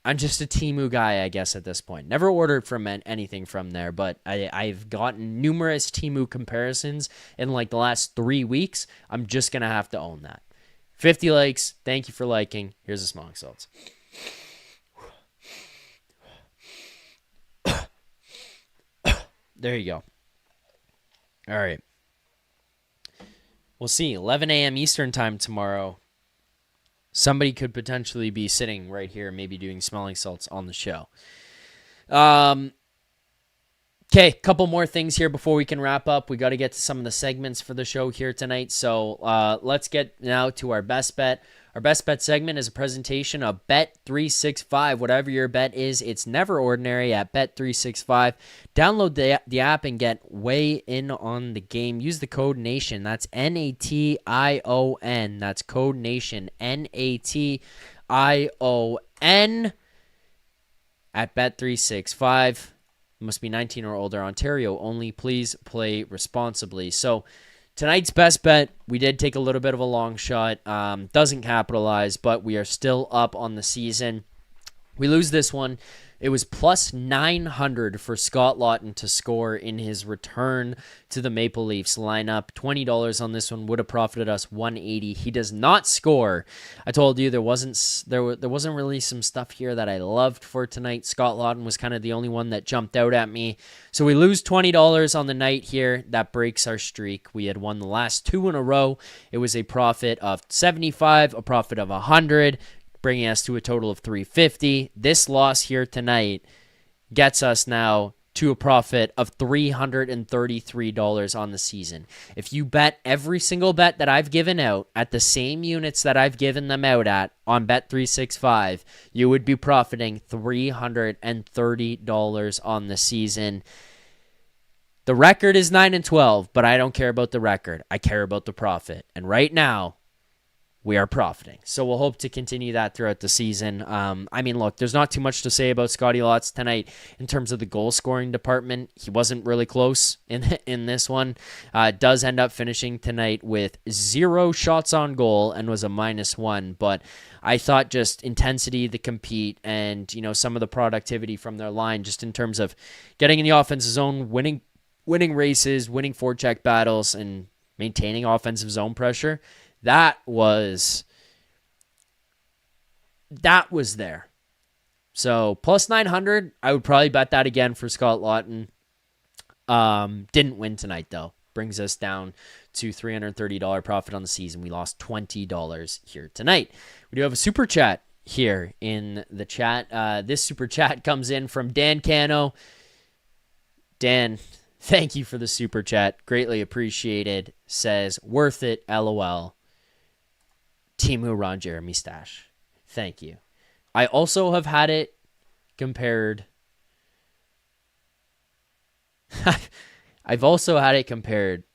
I'm just a Timu guy, I guess, at this point. Never ordered from anything from there, but I've gotten numerous Timu comparisons in like the last 3 weeks. I'm just going to have to own that. 50 likes. Thank you for liking. Here's the smelling salts. There you go. All right. We'll see. 11 a.m. Eastern time tomorrow. Somebody could potentially be sitting right here, maybe doing smelling salts on the show. Okay, couple more things here before we can wrap up. We got to get to some of the segments for the show here tonight. So let's get now to our best bet. Our best bet segment is a presentation of Bet365. Whatever your bet is, it's never ordinary at Bet365. Download the app and get way in on the game. Use the code NATION. That's NATION. That's code NATION. NATION at Bet365. Must be 19 or older. Ontario only. Please play responsibly. So tonight's best bet, we did take a little bit of a long shot. Doesn't capitalize, but we are still up on the season. We lose this one. It was plus 900 for Scott Laughton to score in his return to the Maple Leafs lineup. $20 on this one would have profited us $180. He does not score. I told you there wasn't really some stuff here that I loved for tonight. Scott Laughton was kind of the only one that jumped out at me. So we lose $20 on the night here. That breaks our streak. We had won the last 2 in a row. It was a profit of 75, a profit of 100. Bringing us to a total of $350. This loss here tonight gets us now to a profit of $333 on the season. If you bet every single bet that I've given out at the same units that I've given them out at on Bet365, you would be profiting $330 on the season. The record is 9-12, but I don't care about the record. I care about the profit. And right now, we are profiting. So we'll hope to continue that throughout the season. Look, there's not too much to say about Scotty Lots tonight in terms of the goal scoring department. He wasn't really close in this one. Does end up finishing tonight with 0 shots on goal and was a -1. But I thought just intensity, the compete, and some of the productivity from their line, just in terms of getting in the offensive zone, winning races, winning forecheck battles, and maintaining offensive zone pressure. That was there. So plus 900, I would probably bet that again for Scott Laughton. Didn't win tonight though. Brings us down to $330 profit on the season. We lost $20 here tonight. We do have a super chat here in the chat. This super chat comes in from Dan Cano. Dan, thank you for the super chat. Greatly appreciated. Says, worth it, LOL. Timu Ron Jeremy stash. Thank you. I also have had it compared. I've also had it compared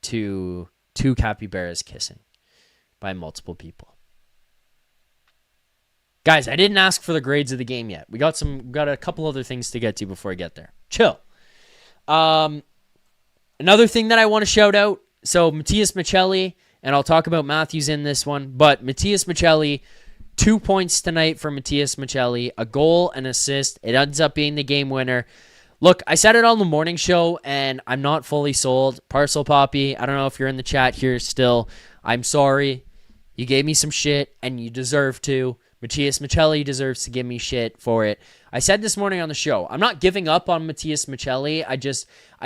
to 2 capybaras kissing by multiple people. Guys, I didn't ask for the grades of the game yet. We got a couple other things to get to before I get there. Chill. Another thing that I want to shout out. So Matthias Maccelli. And I'll talk about Matthews in this one. But Matthias Maccelli, 2 points tonight for Matthias Maccelli. A goal, an assist. It ends up being the game winner. Look, I said it on the morning show, and I'm not fully sold. Parcel Poppy, I don't know if you're in the chat here still. I'm sorry. You gave me some shit, and you deserve to. Matthias Maccelli deserves to give me shit for it. I said this morning on the show, I'm not giving up on Matthias Maccelli. I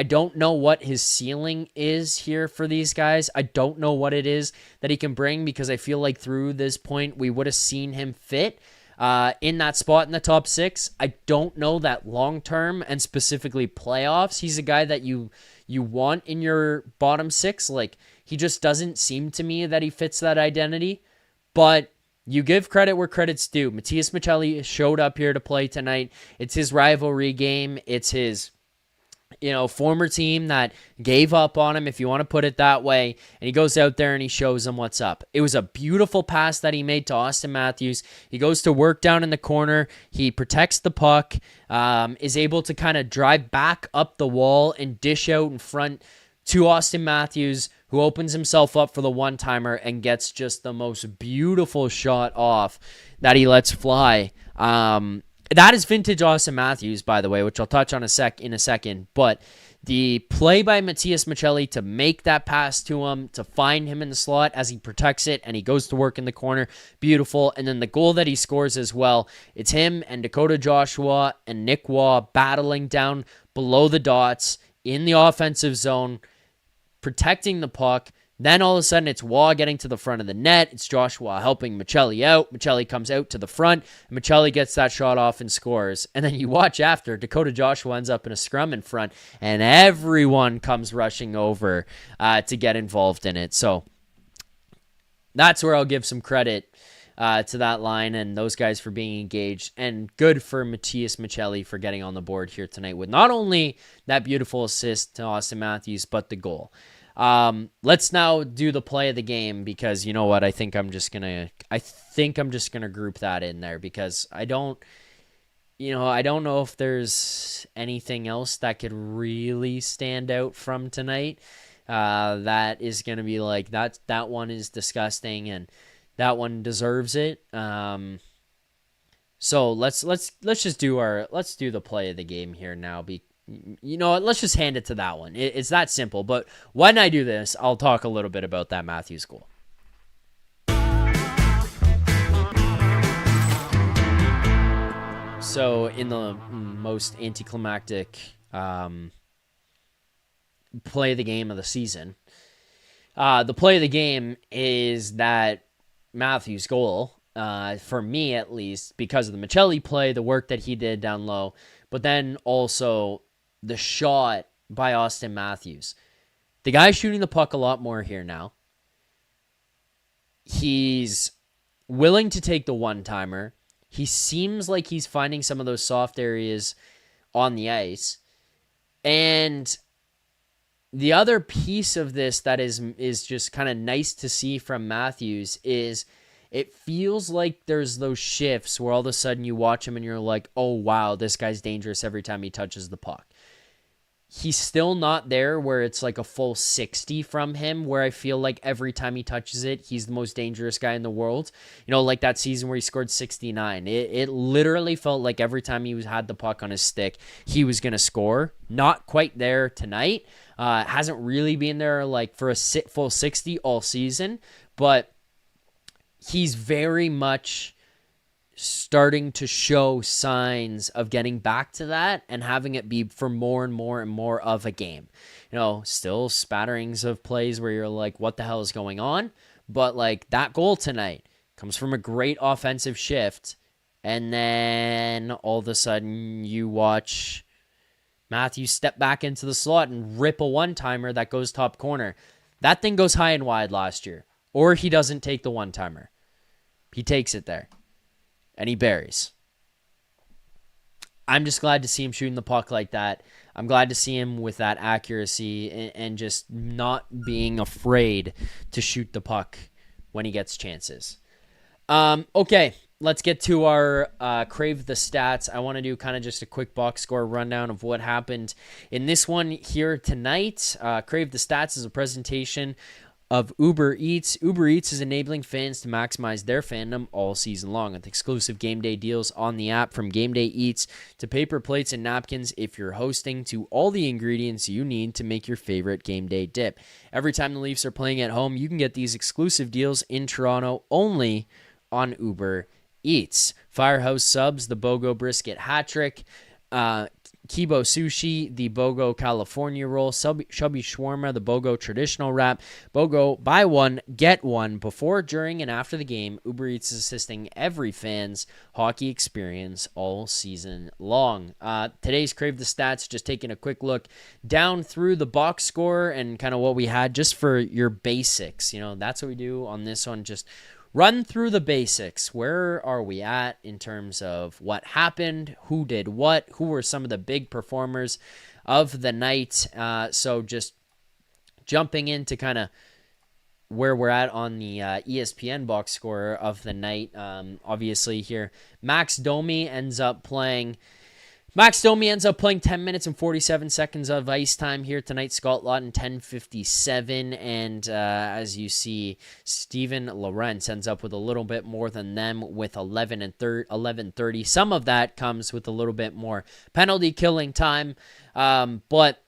don't know what his ceiling is here for these guys. I don't know what it is that he can bring, because I feel like through this point, we would have seen him fit in that spot in the top 6. I don't know that long-term and specifically playoffs. He's a guy that you want in your bottom 6. Like, he just doesn't seem to me that he fits that identity. But you give credit where credit's due. Matthias Maccelli showed up here to play tonight. It's his rivalry game. It's his, former team that gave up on him, if you want to put it that way. And he goes out there and he shows them what's up. It was a beautiful pass that he made to Auston Matthews. He goes to work down in the corner. He protects the puck, is able to kind of drive back up the wall and dish out in front to Auston Matthews, who opens himself up for the one-timer and gets just the most beautiful shot off that he lets fly. That is vintage Auston Matthews, by the way, which I'll touch on in a second. But the play by Matthias Maccelli to make that pass to him, to find him in the slot as he protects it and he goes to work in the corner, beautiful. And then the goal that he scores as well, it's him and Dakota Joshua and Nick Waugh battling down below the dots in the offensive zone, protecting the puck, Then all of a sudden, it's Waugh getting to the front of the net. It's Joshua helping Micelli out. Micelli comes out to the front. And Micelli gets that shot off and scores. And then you watch after, Dakota Joshua ends up in a scrum in front, and everyone comes rushing over to get involved in it. So that's where I'll give some credit to that line and those guys for being engaged. And good for Matthias Maccelli for getting on the board here tonight with not only that beautiful assist to Auston Matthews, but the goal. Let's now do the play of the game, because you know what? I think I'm just gonna group that in there, because I don't know if there's anything else that could really stand out from tonight. That is gonna be like that one is disgusting and that one deserves it. So let's just do the play of the game here now. You know what? Let's just hand it to that one. It's that simple. But when I do this, I'll talk a little bit about that Matthews goal. So in the most anticlimactic play of the game of the season, the play of the game is that Matthews goal, for me at least, because of the Micelli play, the work that he did down low, but then also the shot by Auston Matthews. The guy's shooting the puck a lot more here now. He's willing to take the one-timer. He seems like he's finding some of those soft areas on the ice. And the other piece of this that is just kind of nice to see from Matthews is it feels like there's those shifts where all of a sudden you watch him and you're like, oh, wow, this guy's dangerous every time he touches the puck. He's still not there where it's like a full 60 from him, where I feel like every time he touches it, he's the most dangerous guy in the world. You know, like that season where he scored 69. It literally felt like every time he had the puck on his stick, he was going to score. Not quite there tonight. Hasn't really been there like for a full 60 all season, but he's very much starting to show signs of getting back to that and having it be for more and more and more of a game. You know, still spatterings of plays where you're like, what the hell is going on? But like that goal tonight comes from a great offensive shift. And then all of a sudden you watch Matthews step back into the slot and rip a one-timer that goes top corner. That thing goes high and wide last year. Or he doesn't take the one-timer. He takes it there. And he buries. I'm just glad to see him shooting the puck like that. I'm glad to see him with that accuracy and just not being afraid to shoot the puck when he gets chances. Okay, let's get to our Crave the Stats. I want to do kind of just a quick box score rundown of what happened in this one here tonight. Crave the Stats is a presentation of Uber Eats. Uber Eats is enabling fans to maximize their fandom all season long with exclusive game day deals on the app, from game day eats to paper plates and napkins if you're hosting, to all the ingredients you need to make your favorite game day dip. Every time the Leafs are playing at home, you can get these exclusive deals in Toronto only on Uber Eats. Firehouse Subs, the BOGO Brisket Hat Trick, Kibo Sushi, the BOGO California Roll, Chubby Shawarma, the BOGO Traditional Wrap, BOGO Buy One, Get One. Before, during, and after the game, Uber Eats is assisting every fan's hockey experience all season long. Today's Crave the Stats, just taking a quick look down through the box score and kind of what we had just for your basics. You know, that's what we do on this one, just run through the basics. Where are we at in terms of what happened? Who did what? Who were some of the big performers of the night? So just jumping into kind of where we're at on the ESPN box score of the night. Obviously here, Max Domi ends up playing 10 minutes and 47 seconds of ice time here tonight. Scott Laughton, 10:57. And as you see, Steven Lorentz ends up with a little bit more than them with 11:30. Some of that comes with a little bit more penalty killing time. But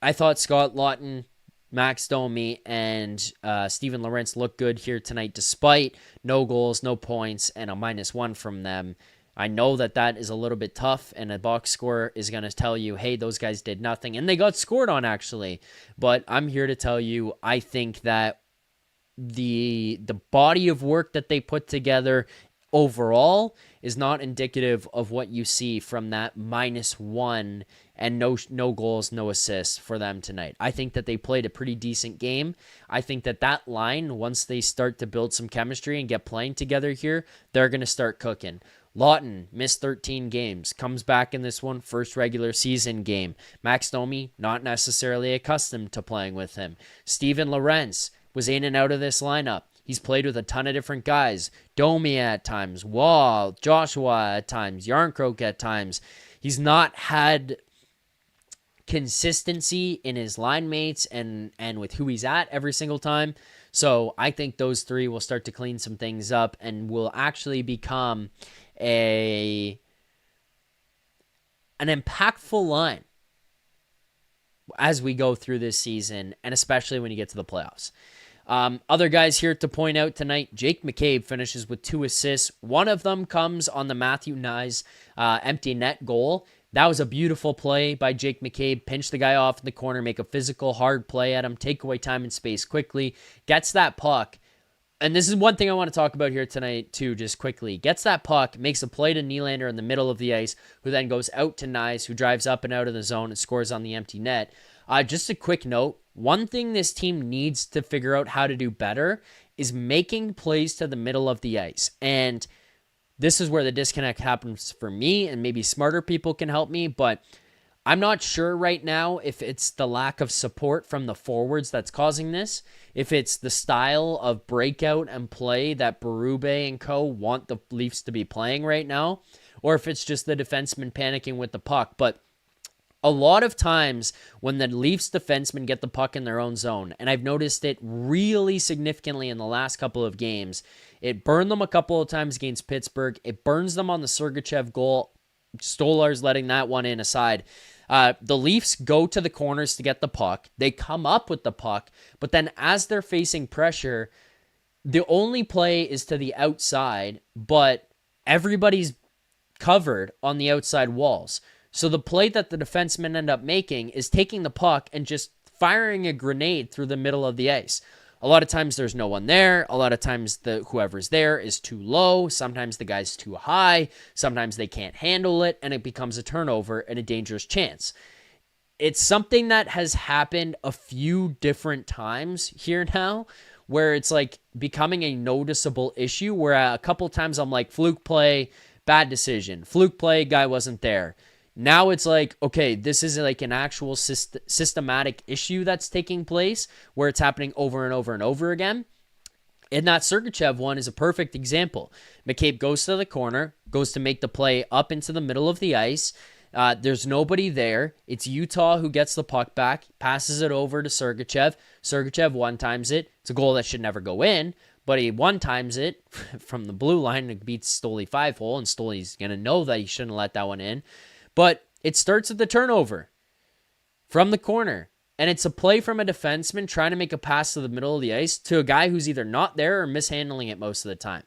I thought Scott Laughton, Max Domi, and Steven Lorentz looked good here tonight, despite no goals, no points, and a -1 from them. I know that is a little bit tough, and a box score is going to tell you, hey, those guys did nothing, and they got scored on, actually. But I'm here to tell you, I think that the body of work that they put together overall is not indicative of what you see from that -1 and no goals, no assists for them tonight. I think that they played a pretty decent game. I think that that line, once they start to build some chemistry and get playing together here, they're going to start cooking. Laughton missed 13 games, comes back in this one, first regular season game. Max Domi, not necessarily accustomed to playing with him. Steven Lorentz was in and out of this lineup. He's played with a ton of different guys. Domi at times, Wall, Joshua at times, Yarncroke at times. He's not had consistency in his line mates and with who he's at every single time. So I think those three will start to clean some things up and will actually become an impactful line as we go through this season, and especially when you get to the playoffs. Other guys here to point out tonight, Jake McCabe finishes with 2 assists. One of them comes on the Matthew Nyes empty net goal. That was a beautiful play by Jake McCabe. Pinch the guy off in the corner, make a physical, hard play at him, take away time and space quickly, gets that puck. And this is one thing I want to talk about here tonight, too, just quickly. Gets that puck, makes a play to Nylander in the middle of the ice, who then goes out to Nyes, who drives up and out of the zone and scores on the empty net. Just a quick note, one thing this team needs to figure out how to do better is making plays to the middle of the ice. And this is where the disconnect happens for me, and maybe smarter people can help me, but I'm not sure right now if it's the lack of support from the forwards that's causing this, if it's the style of breakout and play that Berube and co want the Leafs to be playing right now, or if it's just the defensemen panicking with the puck. But a lot of times when the Leafs defensemen get the puck in their own zone, and I've noticed it really significantly in the last couple of games, it burned them a couple of times against Pittsburgh. It burns them on the Sergachev goal. Stolarz letting that one in aside. The Leafs go to the corners to get the puck. They come up with the puck, but then as they're facing pressure, the only play is to the outside, but everybody's covered on the outside walls. So the play that the defensemen end up making is taking the puck and just firing a grenade through the middle of the ice. A lot of times there's no one there. A lot of times whoever's there is too low. Sometimes the guy's too high. Sometimes they can't handle it, and it becomes a turnover and a dangerous chance. It's something that has happened a few different times here now, where it's like becoming a noticeable issue, where a couple times I'm like, fluke play, bad decision. Fluke play, guy wasn't there. Now it's like, okay, this is like an actual systematic issue that's taking place where it's happening over and over and over again. And that Sergachev one is a perfect example. McCabe goes to the corner, goes to make the play up into the middle of the ice. There's nobody there. It's Utah who gets the puck back, passes it over to Sergachev. Sergachev one-times it. It's a goal that should never go in, but he one-times it from the blue line and beats Stoli 5-hole, and Stoli's going to know that he shouldn't let that one in. But it starts at the turnover from the corner. And it's a play from a defenseman trying to make a pass to the middle of the ice to a guy who's either not there or mishandling it most of the time.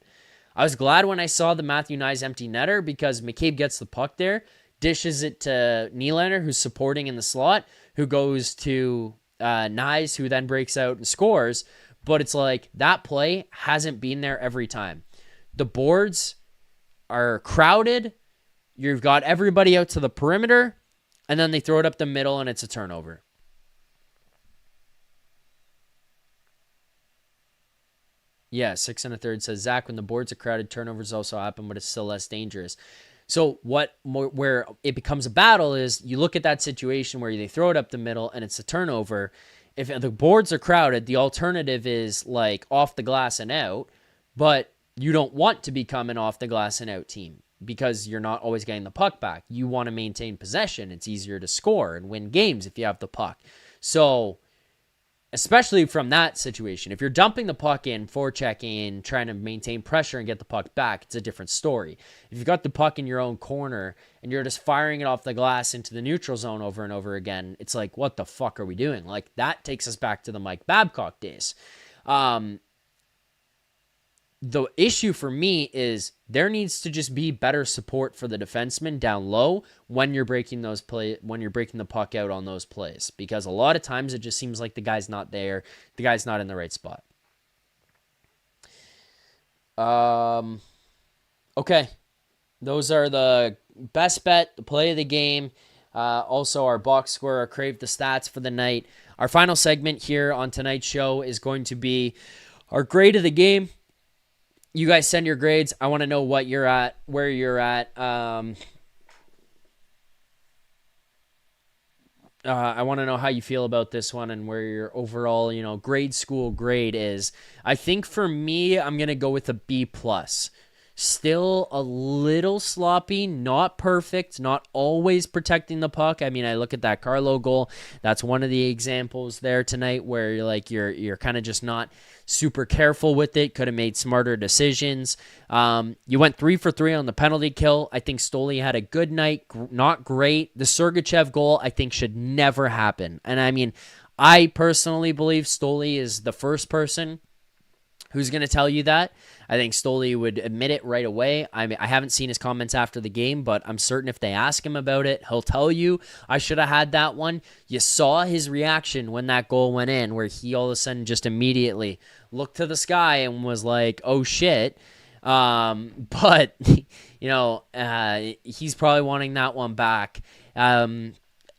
I was glad when I saw the Matthew Nyes empty netter because McCabe gets the puck there, dishes it to Nylander, who's supporting in the slot, who goes to Nyes, who then breaks out and scores. But it's like that play hasn't been there every time. The boards are crowded. You've got everybody out to the perimeter, and then they throw it up the middle, and it's a turnover. Yeah, 6 1/3 says, Zach, when the boards are crowded, turnovers also happen, but it's still less dangerous. So where it becomes a battle is you look at that situation where they throw it up the middle, and it's a turnover. If the boards are crowded, the alternative is like off the glass and out, but you don't want to become an off the glass and out team, because you're not always getting the puck back. You want to maintain possession. It's easier to score and win games if you have the puck. So, especially from that situation, if you're dumping the puck in, forechecking, trying to maintain pressure and get the puck back, it's a different story. If you've got the puck in your own corner and you're just firing it off the glass into the neutral zone over and over again, it's like, what the fuck are we doing? Like, that takes us back to the Mike Babcock days. The issue for me is there needs to just be better support for the defenseman down low when you're breaking the puck out on those plays, because a lot of times it just seems like the guy's not there, the guy's not in the right spot. Okay. Those are the best bet, the play of the game, also our box score, our crave the stats for the night. Our final segment here on tonight's show is going to be our grade of the game. You guys send your grades. I want to know what you're at, where you're at. I want to know how you feel about this one and where your overall, grade school grade is. I think for me, I'm going to go with a B+. Still a little sloppy, not perfect, not always protecting the puck. I mean, I look at that Carlo goal. That's one of the examples there tonight where you're kind of just not super careful with it. Could have made smarter decisions. You went 3 for 3 on the penalty kill. I think Stoli had a good night, not great. The Sergachev goal, I think, should never happen. And I mean, I personally believe Stoli is the first person who's going to tell you that. I think Stoli would admit it right away. I mean, I haven't seen his comments after the game, but I'm certain if they ask him about it, he'll tell you, I should have had that one. You saw his reaction when that goal went in, where he all of a sudden just immediately looked to the sky and was like, oh shit. But, he's probably wanting that one back.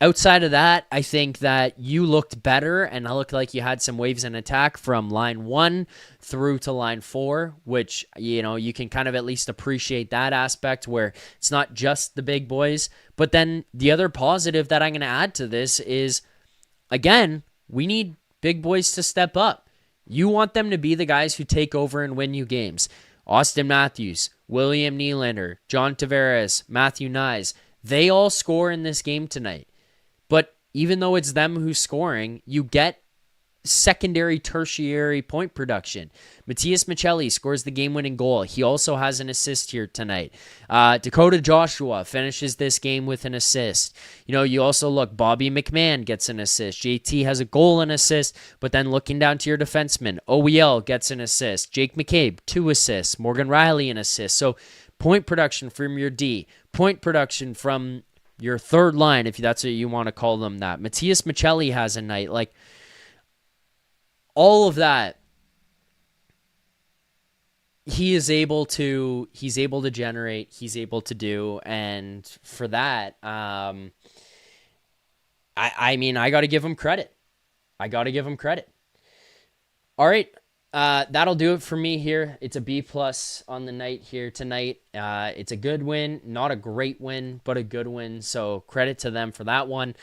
Outside of that, I think that you looked better and it looked like you had some waves in attack from line 1 through to line 4, which, you can kind of at least appreciate that aspect where it's not just the big boys. But then the other positive that I'm going to add to this is, again, we need big boys to step up. You want them to be the guys who take over and win you games. Auston Matthews, William Nylander, John Tavares, Matthew Nyes, they all score in this game tonight. But even though it's them who's scoring, you get secondary, tertiary point production. Matthias Maccelli scores the game-winning goal. He also has an assist here tonight. Dakota Joshua finishes this game with an assist. You also look, Bobby McMahon gets an assist. JT has a goal and assist, but then looking down to your defenseman, OEL gets an assist. Jake McCabe, 2 assists. Morgan Rielly, an assist. So point production from your D. Point production from your third line, if that's what you want to call them that. Matthias Maccelli has a night. Like, all of that, he's able to generate, he's able to do, and for that, I mean, I got to give him credit. All right. That'll do it for me here. It's a B+ on the night here tonight. It's a good win, not a great win, but a good win. So credit to them for that one.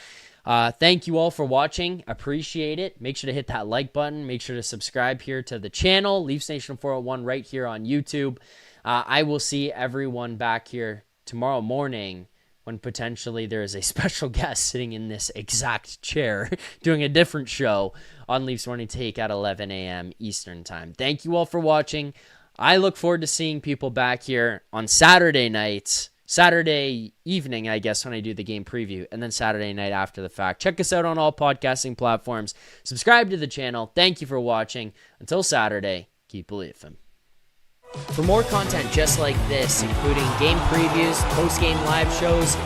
Thank you all for watching. Appreciate it. Make sure to hit that like button. Make sure to subscribe here to the channel. Leafs Nation 401 right here on YouTube. I will see everyone back here tomorrow morning when potentially there is a special guest sitting in this exact chair doing a different show on Leafs Morning Take at 11 a.m. Eastern Time. Thank you all for watching. I look forward to seeing people back here on Saturday evening, I guess, when I do the game preview, and then Saturday night after the fact. Check us out on all podcasting platforms. Subscribe to the channel. Thank you for watching. Until Saturday, keep believing. For more content just like this, including game previews, post-game live shows,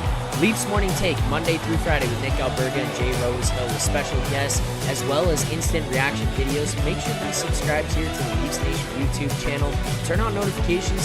Leafs Morning Take Monday through Friday with Nick Alberga and Jay Rosehill with special guests, as well as instant reaction videos, make sure to be subscribed here to the Leafs Nation YouTube channel. Turn on notifications